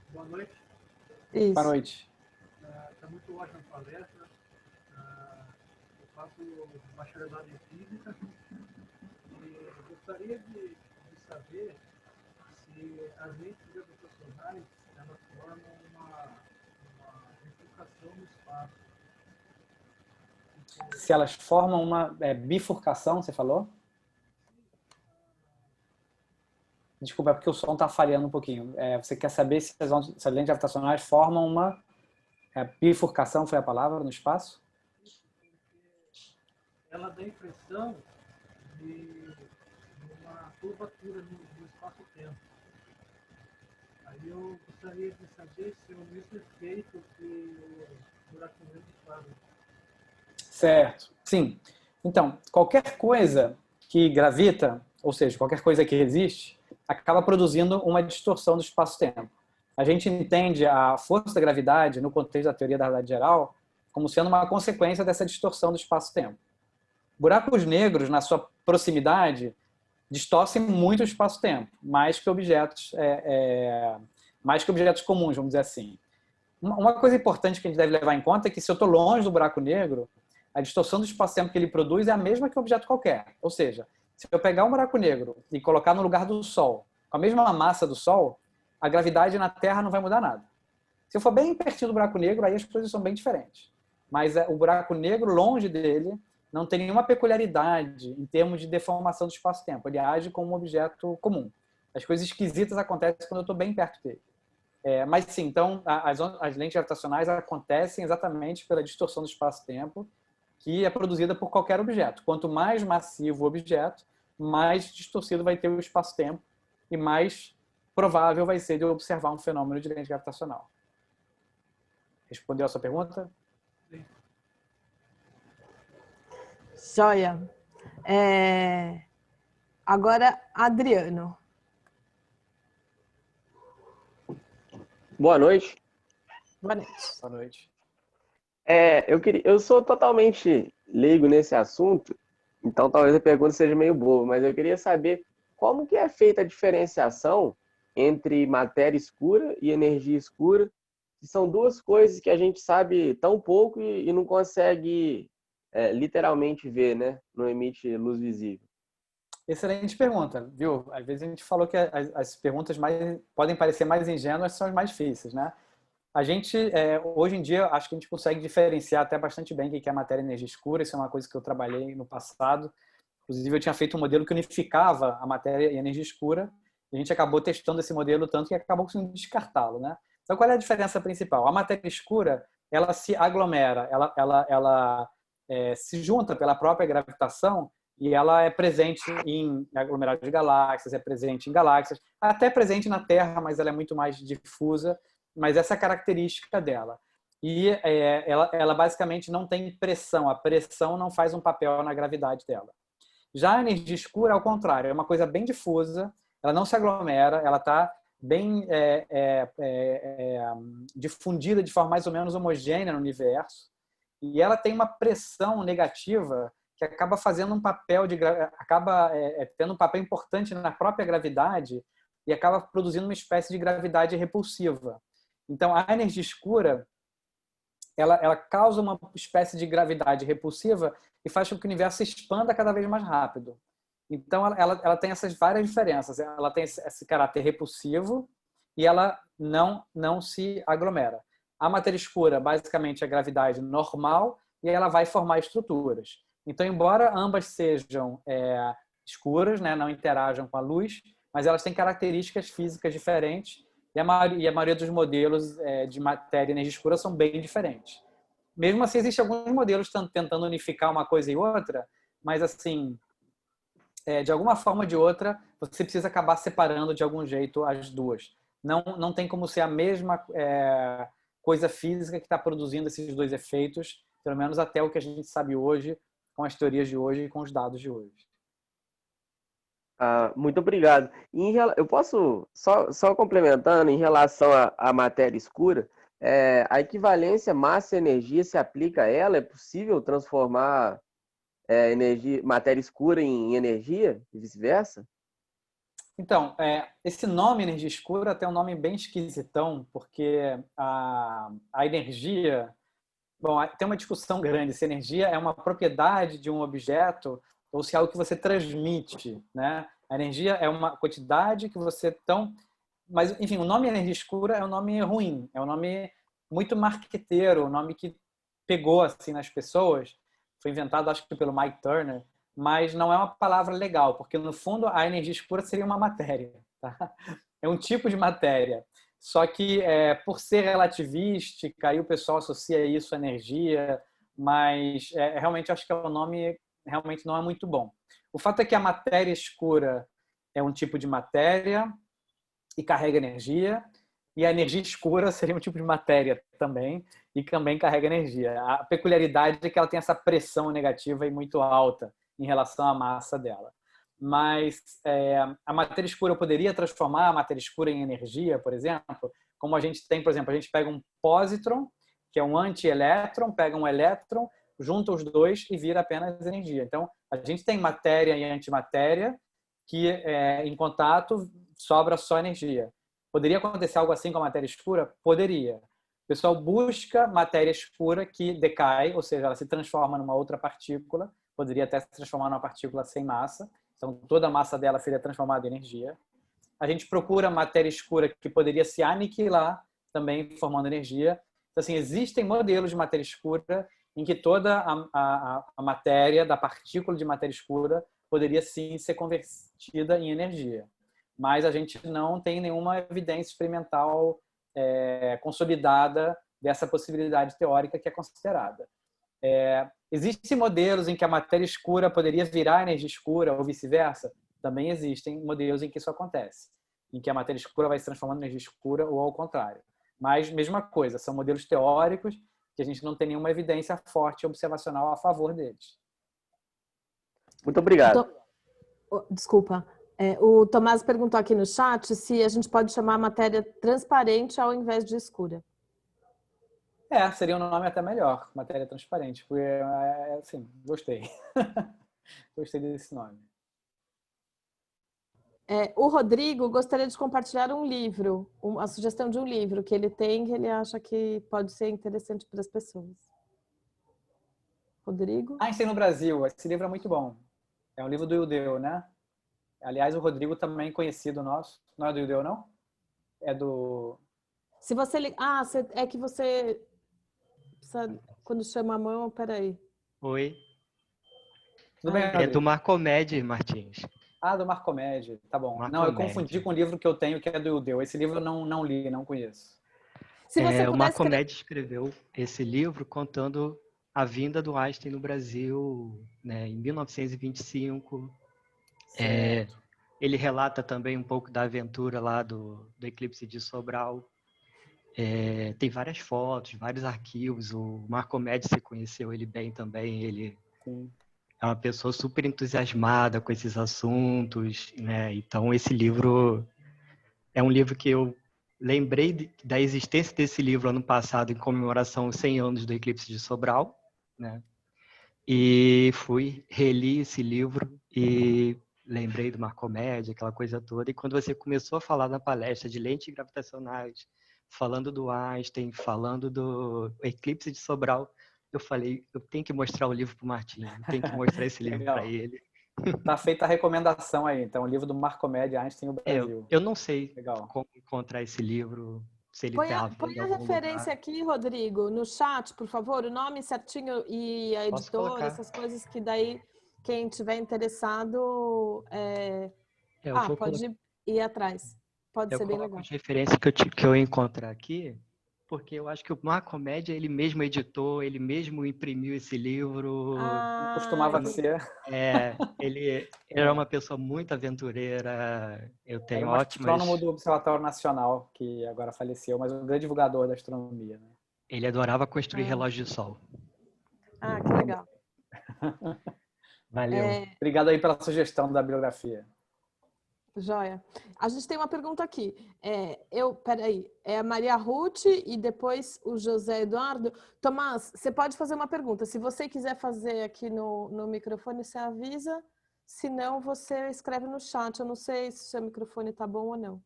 Boa noite. Isso. Boa noite. Está muito ótima a palestra. Eu faço bacharelado em física e gostaria de saber se as lentes gravitacionais elas formam uma bifurcação no espaço. Se elas formam uma bifurcação, você falou? Desculpa, é porque o som está falhando um pouquinho. Você quer saber se as lentes gravitacionais formam uma bifurcação, foi a palavra, no espaço? Ela dá a impressão de uma curvatura no espaço-tempo. Aí eu gostaria de saber se é o mesmo efeito que o buraco negro faz. Certo, sim. Então, qualquer coisa que gravita, ou seja, qualquer coisa que existe, acaba produzindo uma distorção do espaço-tempo. A gente entende a força da gravidade, no contexto da teoria da relatividade geral, como sendo uma consequência dessa distorção do espaço-tempo. Buracos negros, na sua proximidade, distorcem muito o espaço-tempo, mais que objetos comuns, vamos dizer assim. Uma coisa importante que a gente deve levar em conta é que se eu estou longe do buraco negro, a distorção do espaço-tempo que ele produz é a mesma que um objeto qualquer. Ou seja, se eu pegar um buraco negro e colocar no lugar do Sol, com a mesma massa do Sol, a gravidade na Terra não vai mudar nada. Se eu for bem pertinho do buraco negro, aí as coisas são bem diferentes. Mas o buraco negro, longe dele, não tem nenhuma peculiaridade em termos de deformação do espaço-tempo. Ele age como um objeto comum. As coisas esquisitas acontecem quando eu estou bem perto dele. Mas sim, então as lentes gravitacionais acontecem exatamente pela distorção do espaço-tempo, que é produzida por qualquer objeto. Quanto mais massivo o objeto, mais distorcido vai ter o espaço-tempo e mais provável vai ser de observar um fenômeno de lente gravitacional. Respondeu a sua pergunta? Joia. Agora, Adriano. Boa noite. Boa noite. Boa noite. Eu sou totalmente leigo nesse assunto, então talvez a pergunta seja meio boba, mas eu queria saber como que é feita a diferenciação entre matéria escura e energia escura, que são duas coisas que a gente sabe tão pouco e não consegue literalmente ver, né? Não emite luz visível. Excelente pergunta, viu? Às vezes a gente falou que as perguntas podem parecer mais ingênuas, são as mais difíceis, né? A gente, hoje em dia, acho que a gente consegue diferenciar até bastante bem o que é matéria e energia escura. Isso é uma coisa que eu trabalhei no passado. Inclusive, eu tinha feito um modelo que unificava a matéria e a energia escura. E a gente acabou testando esse modelo tanto que acabou conseguindo descartá-lo, né? Então, qual é a diferença principal? A matéria escura, ela se aglomera, ela se junta pela própria gravitação e ela é presente em aglomerados de galáxias, é presente em galáxias, até presente na Terra, mas ela é muito mais difusa. Mas essa é a característica dela. E ela basicamente não tem pressão. A pressão não faz um papel na gravidade dela. Já a energia escura, ao contrário, é uma coisa bem difusa, ela não se aglomera, ela está bem difundida de forma mais ou menos homogênea no universo, e ela tem uma pressão negativa que acaba fazendo um papel acaba tendo um papel importante na própria gravidade e acaba produzindo uma espécie de gravidade repulsiva. Então, a energia escura, ela causa uma espécie de gravidade repulsiva e faz com que o universo se expanda cada vez mais rápido. Então, ela tem essas várias diferenças. Ela tem esse caráter repulsivo e ela não se aglomera. A matéria escura, basicamente, é a gravidade normal e ela vai formar estruturas. Então, embora ambas sejam escuras, né, não interajam com a luz, mas elas têm características físicas diferentes e a maioria dos modelos de matéria e energia escura são bem diferentes. Mesmo assim, existem alguns modelos tentando unificar uma coisa e outra, mas, assim, de alguma forma ou de outra, você precisa acabar separando de algum jeito as duas. Não tem como ser a mesma coisa física que está produzindo esses dois efeitos, pelo menos até o que a gente sabe hoje, com as teorias de hoje e com os dados de hoje. Muito obrigado. Eu posso, só complementando, em relação à matéria escura, a equivalência massa-energia se aplica a ela? É possível transformar matéria escura em energia e vice-versa? Então, esse nome energia escura tem um nome bem esquisitão, porque a energia... Bom, tem uma discussão grande se energia é uma propriedade de um objeto ou se é algo que você transmite, né? A energia é uma quantidade que você... Mas, enfim, o nome energia escura é um nome ruim, é um nome muito marqueteiro, um nome que pegou assim nas pessoas. Foi inventado, acho que pelo Mike Turner, mas não é uma palavra legal, porque, no fundo, a energia escura seria uma matéria. Tá? É um tipo de matéria. Só que, por ser relativística, aí o pessoal associa isso à energia, mas realmente acho que o nome realmente não é muito bom. O fato é que a matéria escura é um tipo de matéria e carrega energia, e a energia escura seria um tipo de matéria também, e também carrega energia. A peculiaridade é que ela tem essa pressão negativa e muito alta em relação à massa dela. Mas a matéria escura poderia transformar a matéria escura em energia, por exemplo, como a gente tem, por exemplo, a gente pega um positron, que é um antielétron, pega um elétron, junta os dois e vira apenas energia. Então, a gente tem matéria e antimatéria que, em contato, sobra só energia. Poderia acontecer algo assim com a matéria escura? Poderia. O pessoal busca matéria escura que decai, ou seja, ela se transforma numa outra partícula, poderia até se transformar numa partícula sem massa, então toda a massa dela seria transformada em energia. A gente procura matéria escura que poderia se aniquilar, também formando energia. Então, assim, existem modelos de matéria escura em que toda a matéria da partícula de matéria escura poderia sim ser convertida em energia. Mas a gente não tem nenhuma evidência experimental consolidada dessa possibilidade teórica que é considerada. Existem modelos em que a matéria escura poderia virar energia escura ou vice-versa? Também existem modelos em que isso acontece, em que a matéria escura vai se transformando em energia escura ou ao contrário. Mas, mesma coisa, são modelos teóricos que a gente não tem nenhuma evidência forte observacional a favor deles. Muito obrigado. Desculpa. O Tomás perguntou aqui no chat se a gente pode chamar a matéria transparente ao invés de escura. Seria um nome até melhor, matéria transparente, porque, assim, gostei. Gostei desse nome. O Rodrigo gostaria de compartilhar um livro, a sugestão de um livro que ele tem, que ele acha que pode ser interessante para as pessoas. Rodrigo? Einstein no Brasil, esse livro é muito bom. É um livro do Ildeu, né? Aliás, o Rodrigo também conhecido nosso. Não é do Ildeu, não? É do... Se você... é que você... Quando chama a mão, peraí. Oi. Tudo bem, É do Marcomed, Martins. Ah, do Marcomed, tá bom. Marcomed. Não, eu confundi com o livro que eu tenho, que é do Ildeu. Esse livro eu não li, não conheço. O Marcomed escreveu esse livro contando a vinda do Einstein no Brasil, né, em 1925. Ele relata também um pouco da aventura lá do eclipse de Sobral. Tem várias fotos, vários arquivos. O Marcomed, você conheceu ele bem também. Ele é uma pessoa super entusiasmada com esses assuntos, né? Então, esse livro é um livro que eu lembrei da existência desse livro ano passado em comemoração aos 100 anos do eclipse de Sobral, né? E reli esse livro e lembrei do Marcomed, aquela coisa toda. E quando você começou a falar na palestra de lentes gravitacionais, falando do Einstein, falando do eclipse de Sobral, eu falei, eu tenho que mostrar o livro para o Martinho, eu tenho que mostrar esse livro para ele. Tá feita a recomendação aí, então, o livro do Marcomed, Einstein no Brasil. Eu não sei Legal. como encontrar esse livro, se ele Põe está a referência aqui, Rodrigo, no chat, por favor, o nome certinho e a editora, essas coisas que daí quem tiver interessado pode ir atrás. Pode ser bem legal. De referência que eu encontrar aqui, porque eu acho que o Marcomed, ele mesmo editou, ele mesmo imprimiu esse livro. Costumava ser. Ele era uma pessoa muito aventureira. Eu tenho ótimas... astrônomo do Observatório Nacional, que agora faleceu, mas um grande divulgador da astronomia. Né? Ele adorava construir relógio de sol. Que legal. Valeu. Obrigado aí pela sugestão da bibliografia. Joia. A gente tem uma pergunta aqui. Peraí, é a Maria Ruth e depois o José Eduardo. Tomás, você pode fazer uma pergunta. Se você quiser fazer aqui no microfone, você avisa. Se não, você escreve no chat. Eu não sei se o seu microfone está bom ou não.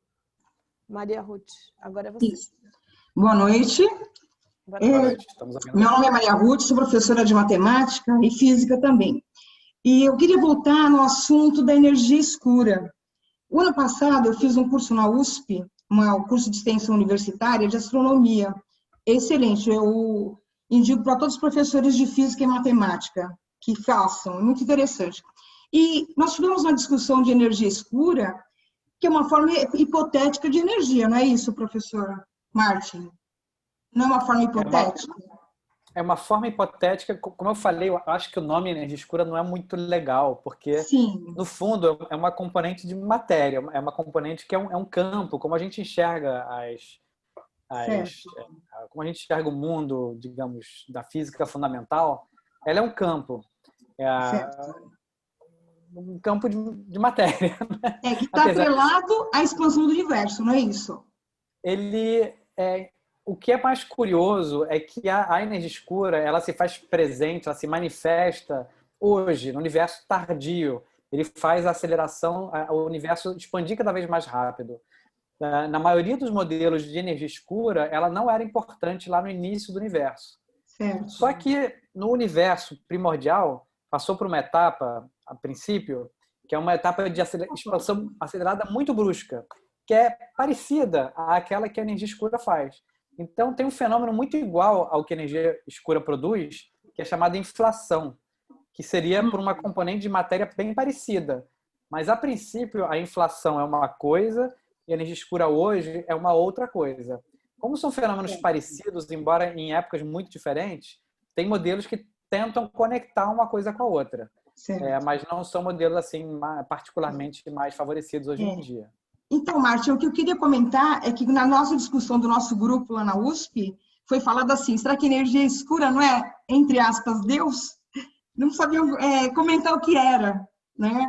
Maria Ruth, agora é você. Isso. Boa noite. Boa noite. Meu nome é Maria Ruth, sou professora de matemática e física também. E eu queria voltar no assunto da energia escura. O ano passado, eu fiz um curso na USP, um curso de extensão universitária de astronomia. Excelente, eu indico para todos os professores de física e matemática que façam, é muito interessante. E nós tivemos uma discussão de energia escura, que é uma forma hipotética de energia, não é isso, professora Martin? Não é uma forma hipotética? É uma forma hipotética, como eu falei, eu acho que o nome energia escura não é muito legal, porque, no fundo, é uma componente de matéria, é uma componente que é um campo, como a gente enxerga como a gente enxerga o mundo, digamos, da física fundamental, ela é um campo. Um campo de matéria. Né? Que está atrelado à expansão do universo, não é isso? O que é mais curioso é que a energia escura, ela se faz presente, ela se manifesta hoje, no universo tardio. Ele faz a aceleração, o universo expandir cada vez mais rápido. Na maioria dos modelos de energia escura, ela não era importante lá no início do universo. Certo. Só que no universo primordial, passou por uma etapa, a princípio, que é uma etapa de expansão acelerada muito brusca, que é parecida àquela que a energia escura faz. Então, tem um fenômeno muito igual ao que a energia escura produz, que é chamado inflação, que seria por uma componente de matéria bem parecida. Mas, a princípio, a inflação é uma coisa e a energia escura hoje é uma outra coisa. Como são fenômenos parecidos, embora em épocas muito diferentes, tem modelos que tentam conectar uma coisa com a outra. Mas não são modelos assim particularmente mais favorecidos hoje em dia. Então, Martin, o que eu queria comentar é que na nossa discussão do nosso grupo lá na USP, foi falado assim, será que energia escura não é, entre aspas, Deus? Não sabiam comentar o que era, né?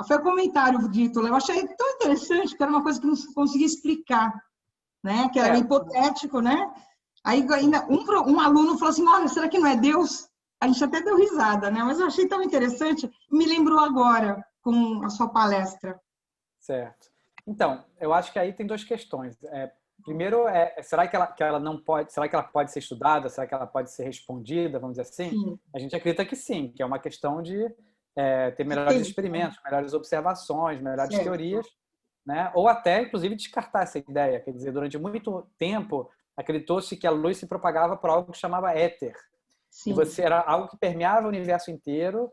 Foi o comentário dito, eu achei tão interessante, que era uma coisa que não conseguia explicar, né? Que era meio hipotético, né? Aí ainda um aluno falou assim, olha, será que não é Deus? A gente até deu risada, né? Mas eu achei tão interessante, me lembrou agora com a sua palestra. Certo. Então, eu acho que aí tem duas questões. Primeiro, será que ela não pode, será que ela pode ser estudada? Será que ela pode ser respondida? Vamos dizer assim? Sim. A gente acredita que sim, que é uma questão de ter melhores experimentos, melhores observações, melhores teorias, né? Ou até, inclusive, descartar essa ideia. Quer dizer, durante muito tempo, acreditou-se que a luz se propagava por algo que chamava éter. Sim. E era algo que permeava o universo inteiro,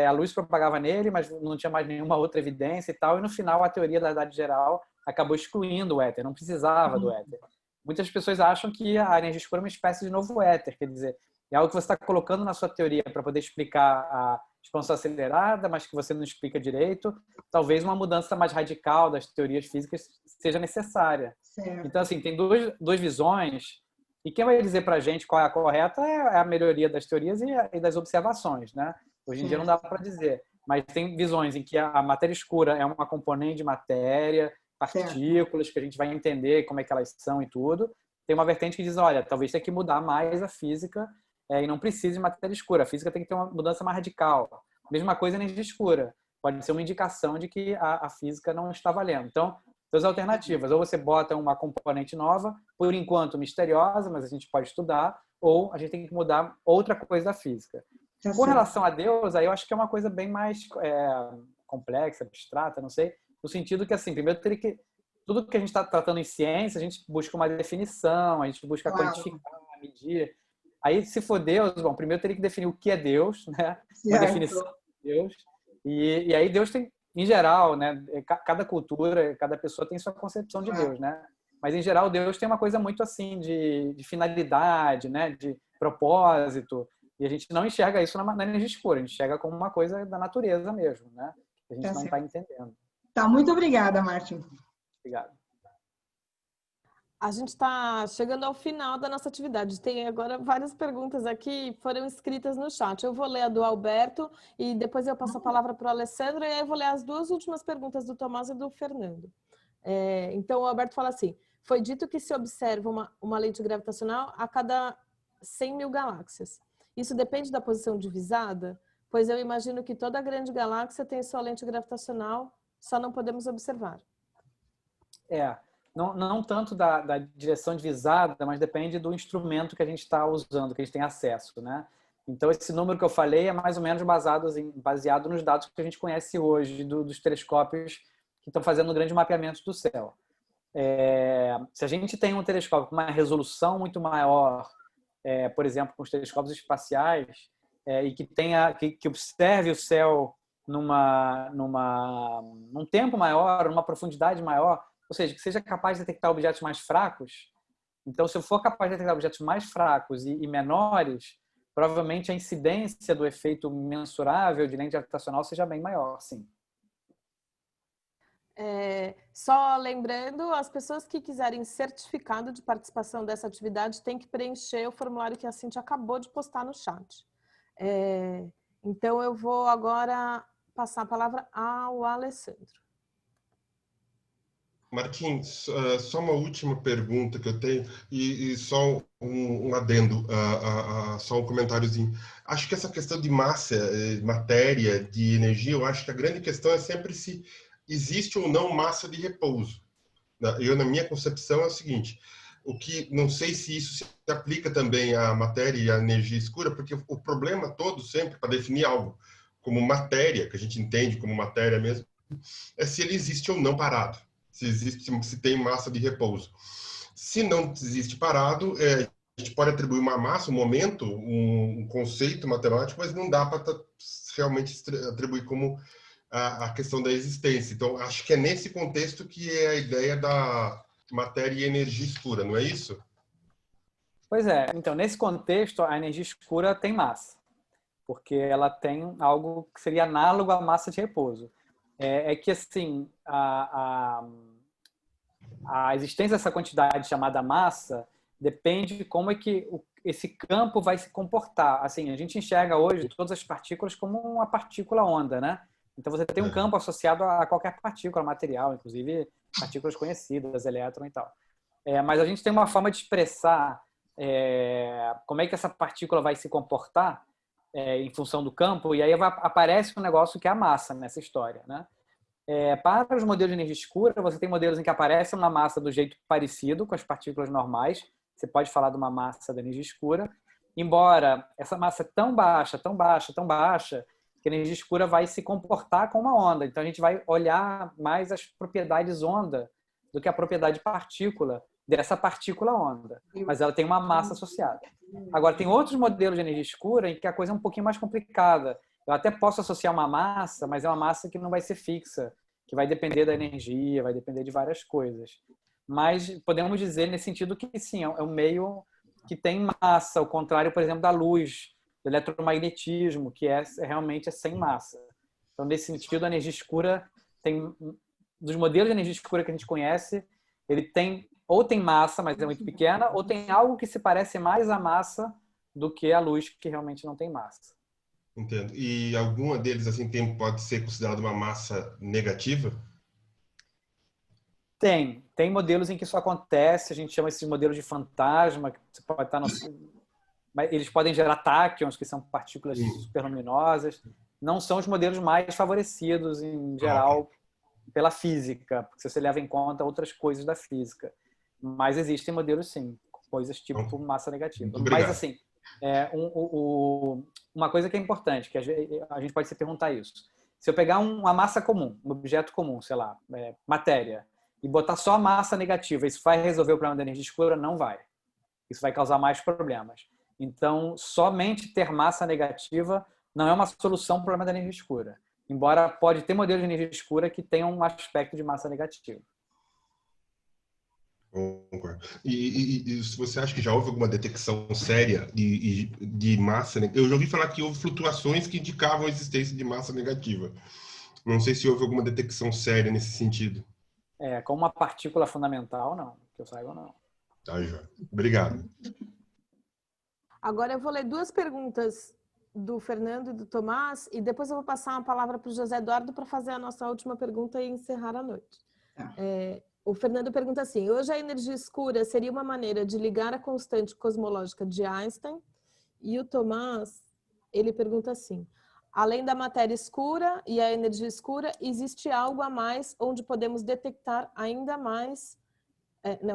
a luz propagava nele, mas não tinha mais nenhuma outra evidência e tal, e no final a teoria da idade geral acabou excluindo o éter, não precisava do éter. Muitas pessoas acham que a energia escura é uma espécie de novo éter, quer dizer, é algo que você está colocando na sua teoria para poder explicar a expansão acelerada, mas que você não explica direito. Talvez uma mudança mais radical das teorias físicas seja necessária. Certo. Então, assim, tem duas visões, e quem vai dizer para a gente qual é a correta é a melhoria das teorias e das observações, né? Hoje em dia não dá para dizer, mas tem visões em que a matéria escura é uma componente de matéria, partículas, que a gente vai entender como é que elas são e tudo. Tem uma vertente que diz, olha, talvez tenha que mudar mais a física e não precise de matéria escura. A física tem que ter uma mudança mais radical. Mesma coisa na energia escura. Pode ser uma indicação de que a física não está valendo. Então, duas alternativas. Ou você bota uma componente nova, por enquanto misteriosa, mas a gente pode estudar, ou a gente tem que mudar outra coisa da física. Com relação a Deus, aí eu acho que é uma coisa bem mais complexa, abstrata, não sei, no sentido que, assim, primeiro teria que... Tudo que a gente está tratando em ciência, a gente busca uma definição, a gente busca quantificar, medir. Aí, se for Deus, bom, primeiro teria que definir o que é Deus, né? Uma definição de Deus. E aí Deus tem, em geral, né? Cada cultura, cada pessoa tem sua concepção de Deus, né? Mas, em geral, Deus tem uma coisa muito, assim, de finalidade, né? De propósito. E a gente não enxerga isso na energia escura, a gente enxerga como uma coisa da natureza mesmo, né? Que a gente não está entendendo. Tá, muito obrigada, Martin. Obrigado. A gente está chegando ao final da nossa atividade. Tem agora várias perguntas aqui, foram escritas no chat. Eu vou ler a do Alberto e depois eu passo a palavra para o Alessandro e aí eu vou ler as duas últimas perguntas do Tomás e do Fernando. Então, o Alberto fala assim, foi dito que se observa uma lente gravitacional a cada 100 mil galáxias. Isso depende da posição divisada? Pois eu imagino que toda grande galáxia tem sua lente gravitacional, só não podemos observar. Não tanto da direção divisada, mas depende do instrumento que a gente está usando, que a gente tem acesso, né? Então, esse número que eu falei é mais ou menos baseado nos dados que a gente conhece hoje dos telescópios que estão fazendo um grande mapeamento do céu. Se a gente tem um telescópio com uma resolução muito maior, por exemplo, com os telescópios espaciais, e que observe o céu num tempo maior, numa profundidade maior, ou seja, que seja capaz de detectar objetos mais fracos. Então, se eu for capaz de detectar objetos mais fracos e menores, provavelmente a incidência do efeito mensurável de lente gravitacional seja bem maior, sim. Só lembrando, as pessoas que quiserem certificado de participação dessa atividade têm que preencher o formulário que a Cintia acabou de postar no chat. Então, eu vou agora passar a palavra ao Alessandro. Martins, só uma última pergunta que eu tenho e só um adendo, só um comentáriozinho. Acho que essa questão de massa, matéria, de energia, eu acho que a grande questão é sempre se existe ou não massa de repouso. Na minha concepção, é o seguinte, não sei se isso se aplica também à matéria e à energia escura, porque o problema todo sempre, para definir algo como matéria, que a gente entende como matéria mesmo, é se ele existe ou não parado. Se tem massa de repouso. Se não existe parado, a gente pode atribuir uma massa, um momento, um conceito matemático, mas não dá para realmente atribuir como a questão da existência. Então, acho que é nesse contexto que é a ideia da matéria e energia escura, não é isso? Pois é. Então, nesse contexto, a energia escura tem massa, porque ela tem algo que seria análogo à massa de repouso. Que, assim, a existência dessa quantidade chamada massa depende de como é que esse campo vai se comportar. Assim, a gente enxerga hoje todas as partículas como uma partícula onda, né? Então você tem um campo associado a qualquer partícula material, inclusive partículas conhecidas, elétron e tal. Mas a gente tem uma forma de expressar como é que essa partícula vai se comportar em função do campo, e aí aparece um negócio que é a massa nessa história, né? Para os modelos de energia escura, você tem modelos em que aparece uma massa do jeito parecido com as partículas normais. Você pode falar de uma massa da energia escura, embora essa massa é tão baixa, tão baixa, tão baixa, que a energia escura vai se comportar como uma onda. Então, a gente vai olhar mais as propriedades onda do que a propriedade partícula dessa partícula onda. Mas ela tem uma massa associada. Agora, tem outros modelos de energia escura em que a coisa é um pouquinho mais complicada. Eu até posso associar uma massa, mas é uma massa que não vai ser fixa, que vai depender da energia, vai depender de várias coisas. Mas podemos dizer nesse sentido que sim, é um meio que tem massa, ao contrário, por exemplo, da luz, do eletromagnetismo, que realmente é sem massa. Então, nesse sentido, a energia escura tem, dos modelos de energia escura que a gente conhece, ele tem ou tem massa, mas é muito pequena, ou tem algo que se parece mais à massa do que a luz, que realmente não tem massa. Entendo. E alguma deles assim pode ser considerada uma massa negativa? Tem modelos em que isso acontece, a gente chama esses modelos de fantasma, que você pode estar eles podem gerar táquions, que são partículas superluminosas. Não são os modelos mais favorecidos, em geral, pela física, porque você leva em conta outras coisas da física. Mas existem modelos, sim, coisas tipo massa negativa. Mas, assim, uma coisa que é importante, que a gente pode se perguntar isso. Se eu pegar uma massa comum, um objeto comum, sei lá, matéria, e botar só a massa negativa, isso vai resolver o problema da energia escura? Não vai. Isso vai causar mais problemas. Então, somente ter massa negativa não é uma solução para o problema da energia escura. Embora pode ter modelos de energia escura que tenham um aspecto de massa negativa. Concordo. E se você acha que já houve alguma detecção séria de massa negativa? Eu já ouvi falar que houve flutuações que indicavam a existência de massa negativa. Não sei se houve alguma detecção séria nesse sentido. Como uma partícula fundamental, não. Que eu saiba, não. Tá, já. Obrigado. Agora eu vou ler duas perguntas do Fernando e do Tomás, e depois eu vou passar a palavra para o José Eduardo para fazer a nossa última pergunta e encerrar a noite. O Fernando pergunta assim: hoje a energia escura seria uma maneira de ligar a constante cosmológica de Einstein? E o Tomás, ele pergunta assim: além da matéria escura e a energia escura, existe algo a mais onde podemos detectar ainda mais,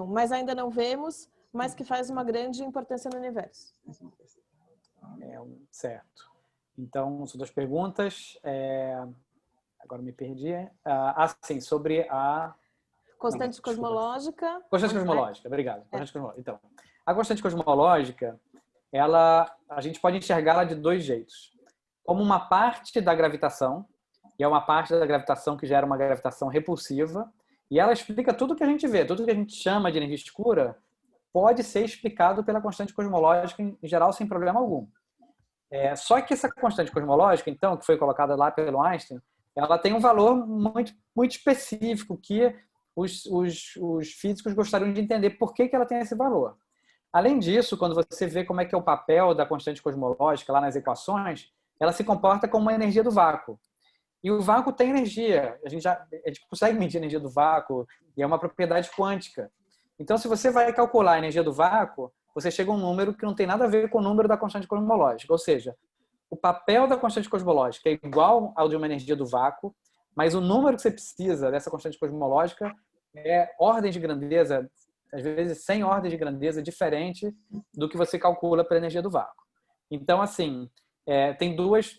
mas ainda não vemos, mas que faz uma grande importância no universo? Certo. Então, são duas perguntas. Agora me perdi. Sim, sobre a... Constante cosmológica. Constante cosmológica, obrigado. Então, a constante cosmológica, a gente pode enxergá-la de dois jeitos. Como uma parte da gravitação, e é uma parte da gravitação que gera uma gravitação repulsiva, e ela explica tudo que a gente vê, tudo que a gente chama de energia escura, pode ser explicado pela constante cosmológica em geral sem problema algum. Só que essa constante cosmológica, então, que foi colocada lá pelo Einstein, ela tem um valor muito, muito específico que os físicos gostariam de entender por que ela tem esse valor. Além disso, quando você vê como é que é o papel da constante cosmológica lá nas equações, ela se comporta como uma energia do vácuo. E o vácuo tem energia. A gente consegue medir a energia do vácuo e é uma propriedade quântica. Então, se você vai calcular a energia do vácuo, você chega a um número que não tem nada a ver com o número da constante cosmológica. Ou seja, o papel da constante cosmológica é igual ao de uma energia do vácuo, mas o número que você precisa dessa constante cosmológica é ordem de grandeza, às vezes 100 ordens de grandeza diferente do que você calcula pela energia do vácuo. Então, assim, tem duas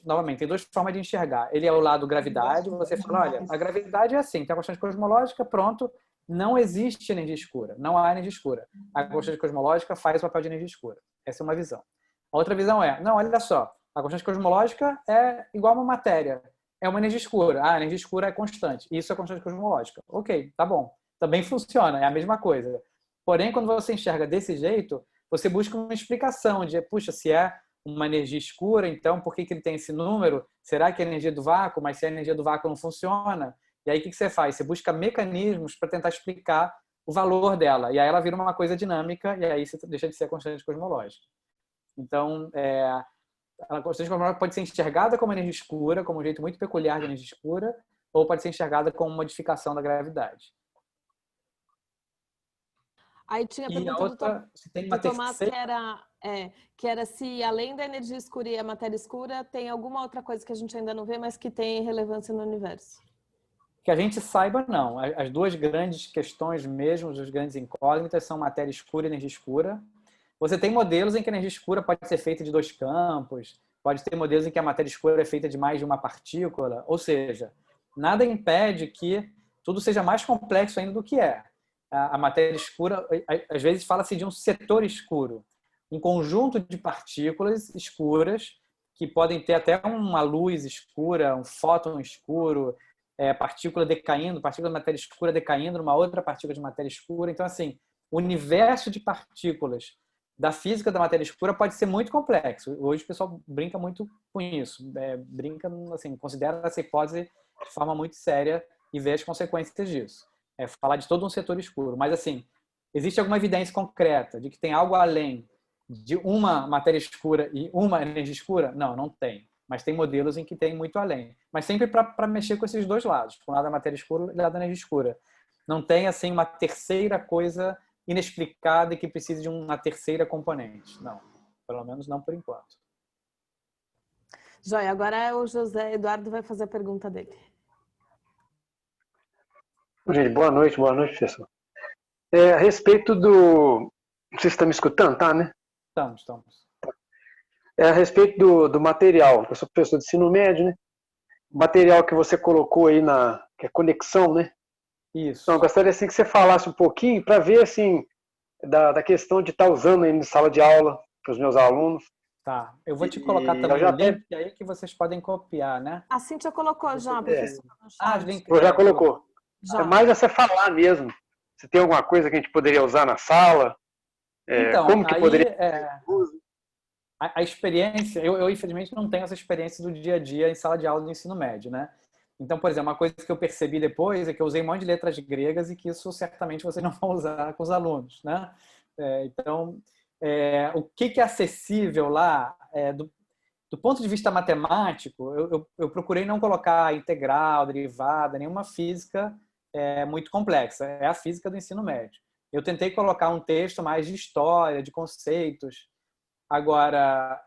formas de enxergar. Ele é o lado gravidade, você fala, olha, a gravidade é assim, tem a constante cosmológica, pronto, não existe energia escura, não há energia escura. A constante cosmológica faz o papel de energia escura. Essa é uma visão. A outra visão não, olha só, a constante cosmológica é igual a uma matéria, é uma energia escura. A energia escura é constante, isso é constante cosmológica. Ok, tá bom, também funciona, é a mesma coisa. Porém, quando você enxerga desse jeito, você busca uma explicação de, puxa, se é uma energia escura, então por que ele tem esse número? Será que é energia do vácuo? Mas se a energia do vácuo não funciona, e aí o que você faz? Você busca mecanismos para tentar explicar o valor dela, e aí ela vira uma coisa dinâmica, e aí você deixa de ser a constante cosmológica. Então, A corrente cosmológica pode ser enxergada como energia escura, como um jeito muito peculiar de energia escura, ou pode ser enxergada como modificação da gravidade. Aí tinha a E a pergunta outra, se tem uma do Tomás, terceira... que era se além da energia escura e a matéria escura, tem alguma outra coisa que a gente ainda não vê, mas que tem relevância no universo. Que a gente saiba, não. As duas grandes questões mesmo, as grandes incógnitas, são matéria escura e energia escura. Você tem modelos em que a energia escura pode ser feita de dois campos, pode ter modelos em que a matéria escura é feita de mais de uma partícula, ou seja, nada impede que tudo seja mais complexo ainda do que é. A matéria escura, às vezes fala-se de um setor escuro, um conjunto de partículas escuras que podem ter até uma luz escura, um fóton escuro, partícula decaindo, partícula de matéria escura decaindo numa outra partícula de matéria escura. Então, assim, o universo de partículas da física da matéria escura pode ser muito complexo. Hoje o pessoal brinca muito com isso, brinca, assim, considera essa hipótese de forma muito séria e vê as consequências disso. Falar de todo um setor escuro. Mas, assim, existe alguma evidência concreta de que tem algo além de uma matéria escura e uma energia escura? Não, não tem. Mas tem modelos em que tem muito além. Mas sempre para mexer com esses dois lados, com o lado da matéria escura e o lado da energia escura. Não tem, assim, uma terceira coisa inexplicada e que precise de uma terceira componente. Não. Pelo menos não por enquanto. Joia, agora o José Eduardo vai fazer a pergunta dele. Gente, boa noite, professor. A respeito do... Vocês estão me escutando, tá, né? Estamos. A respeito do material, eu sou professor de ensino médio, né? O material que você colocou aí que é conexão, né? Isso. Então, eu gostaria assim, que você falasse um pouquinho para ver assim, da questão de estar usando aí na sala de aula para os meus alunos. Tá, eu vou te colocar também o link aí que vocês podem copiar, né? A Cíntia colocou já, professor. Já colocou. Já. É mais você falar mesmo. Se tem alguma coisa que a gente poderia usar na sala. Então, como que aí, poderia... A experiência, eu infelizmente não tenho essa experiência do dia a dia em sala de aula do ensino médio, né? Então, por exemplo, uma coisa que eu percebi depois é que eu usei um monte de letras gregas e que isso certamente vocês não vão usar com os alunos, né? Então, o que é acessível lá, do ponto de vista matemático, eu procurei não colocar integral, derivada, nenhuma física muito complexa. É a física do ensino médio. Eu tentei colocar um texto mais de história, de conceitos. Agora,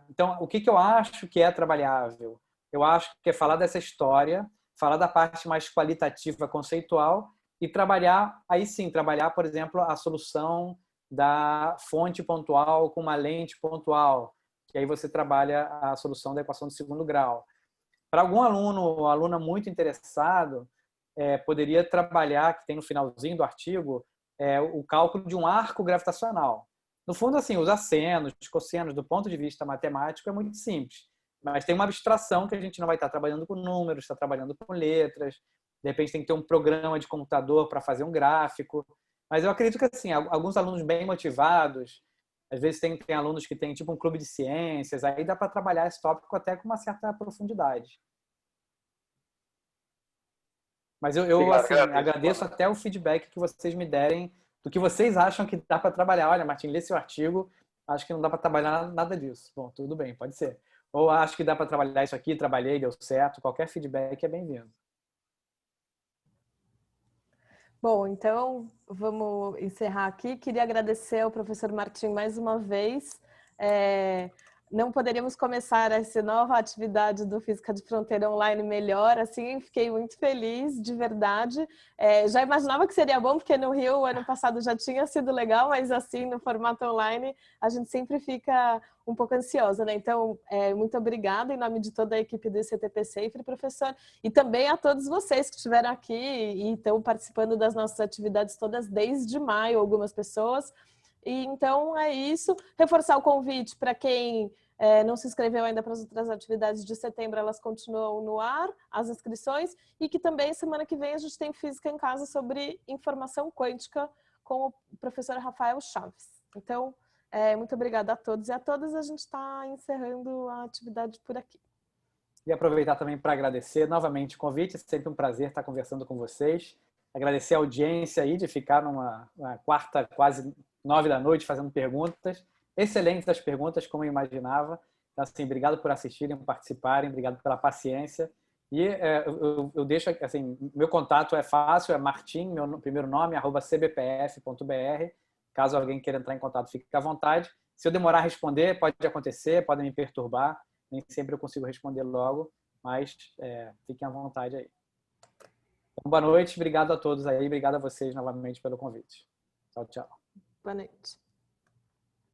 então, o que eu acho que é trabalhável? Eu acho que é falar dessa história, falar da parte mais qualitativa, conceitual, e trabalhar, aí sim, trabalhar, por exemplo, a solução da fonte pontual com uma lente pontual, que aí você trabalha a solução da equação do segundo grau. Para algum aluno ou aluna muito interessado, poderia trabalhar, que tem no finalzinho do artigo, o cálculo de um arco gravitacional. No fundo, assim, os assenos, os cossenos, do ponto de vista matemático, é muito simples. Mas tem uma abstração que a gente não vai estar trabalhando com números, está trabalhando com letras. De repente tem que ter um programa de computador para fazer um gráfico. Mas eu acredito que, assim, alguns alunos bem motivados, às vezes tem alunos que têm tipo um clube de ciências, aí dá para trabalhar esse tópico até com uma certa profundidade. Mas eu assim, agradeço até o feedback que vocês me derem do que vocês acham que dá para trabalhar. Olha, Martim, lê seu artigo, acho que não dá para trabalhar nada disso. Bom, tudo bem, pode ser. Ou acho que dá para trabalhar isso aqui, trabalhei, deu certo. Qualquer feedback é bem-vindo. Bom, então vamos encerrar aqui. Queria agradecer ao professor Martim mais uma vez. Não poderíamos começar essa nova atividade do Física de Fronteira online melhor, assim, fiquei muito feliz, de verdade. Já imaginava que seria bom, porque no Rio, o ano passado já tinha sido legal, mas assim, no formato online, a gente sempre fica um pouco ansiosa, né? Então, muito obrigada em nome de toda a equipe do ICTP Safer, professor, e também a todos vocês que estiveram aqui e estão participando das nossas atividades todas desde maio, algumas pessoas. E então é isso. Reforçar o convite para quem não se inscreveu ainda para as outras atividades de setembro, elas continuam no ar, as inscrições, e que também semana que vem a gente tem Física em Casa sobre informação quântica com o professor Rafael Chaves. Então, muito obrigada a todos e a todas. A gente está encerrando a atividade por aqui. E aproveitar também para agradecer novamente o convite, é sempre um prazer estar conversando com vocês. Agradecer a audiência aí de ficar numa quarta, quase 9 da noite, fazendo perguntas. Excelentes as perguntas, como eu imaginava. Então, assim, obrigado por assistirem, participarem, obrigado pela paciência. E eu deixo, assim, meu contato é fácil, é Martim, meu primeiro nome, @cbpf.br. Caso alguém queira entrar em contato, fique à vontade. Se eu demorar a responder, pode acontecer, podem me perturbar. Nem sempre eu consigo responder logo, mas fiquem à vontade aí. Então, boa noite, obrigado a todos aí, obrigado a vocês novamente pelo convite. Tchau, tchau. Boa noite.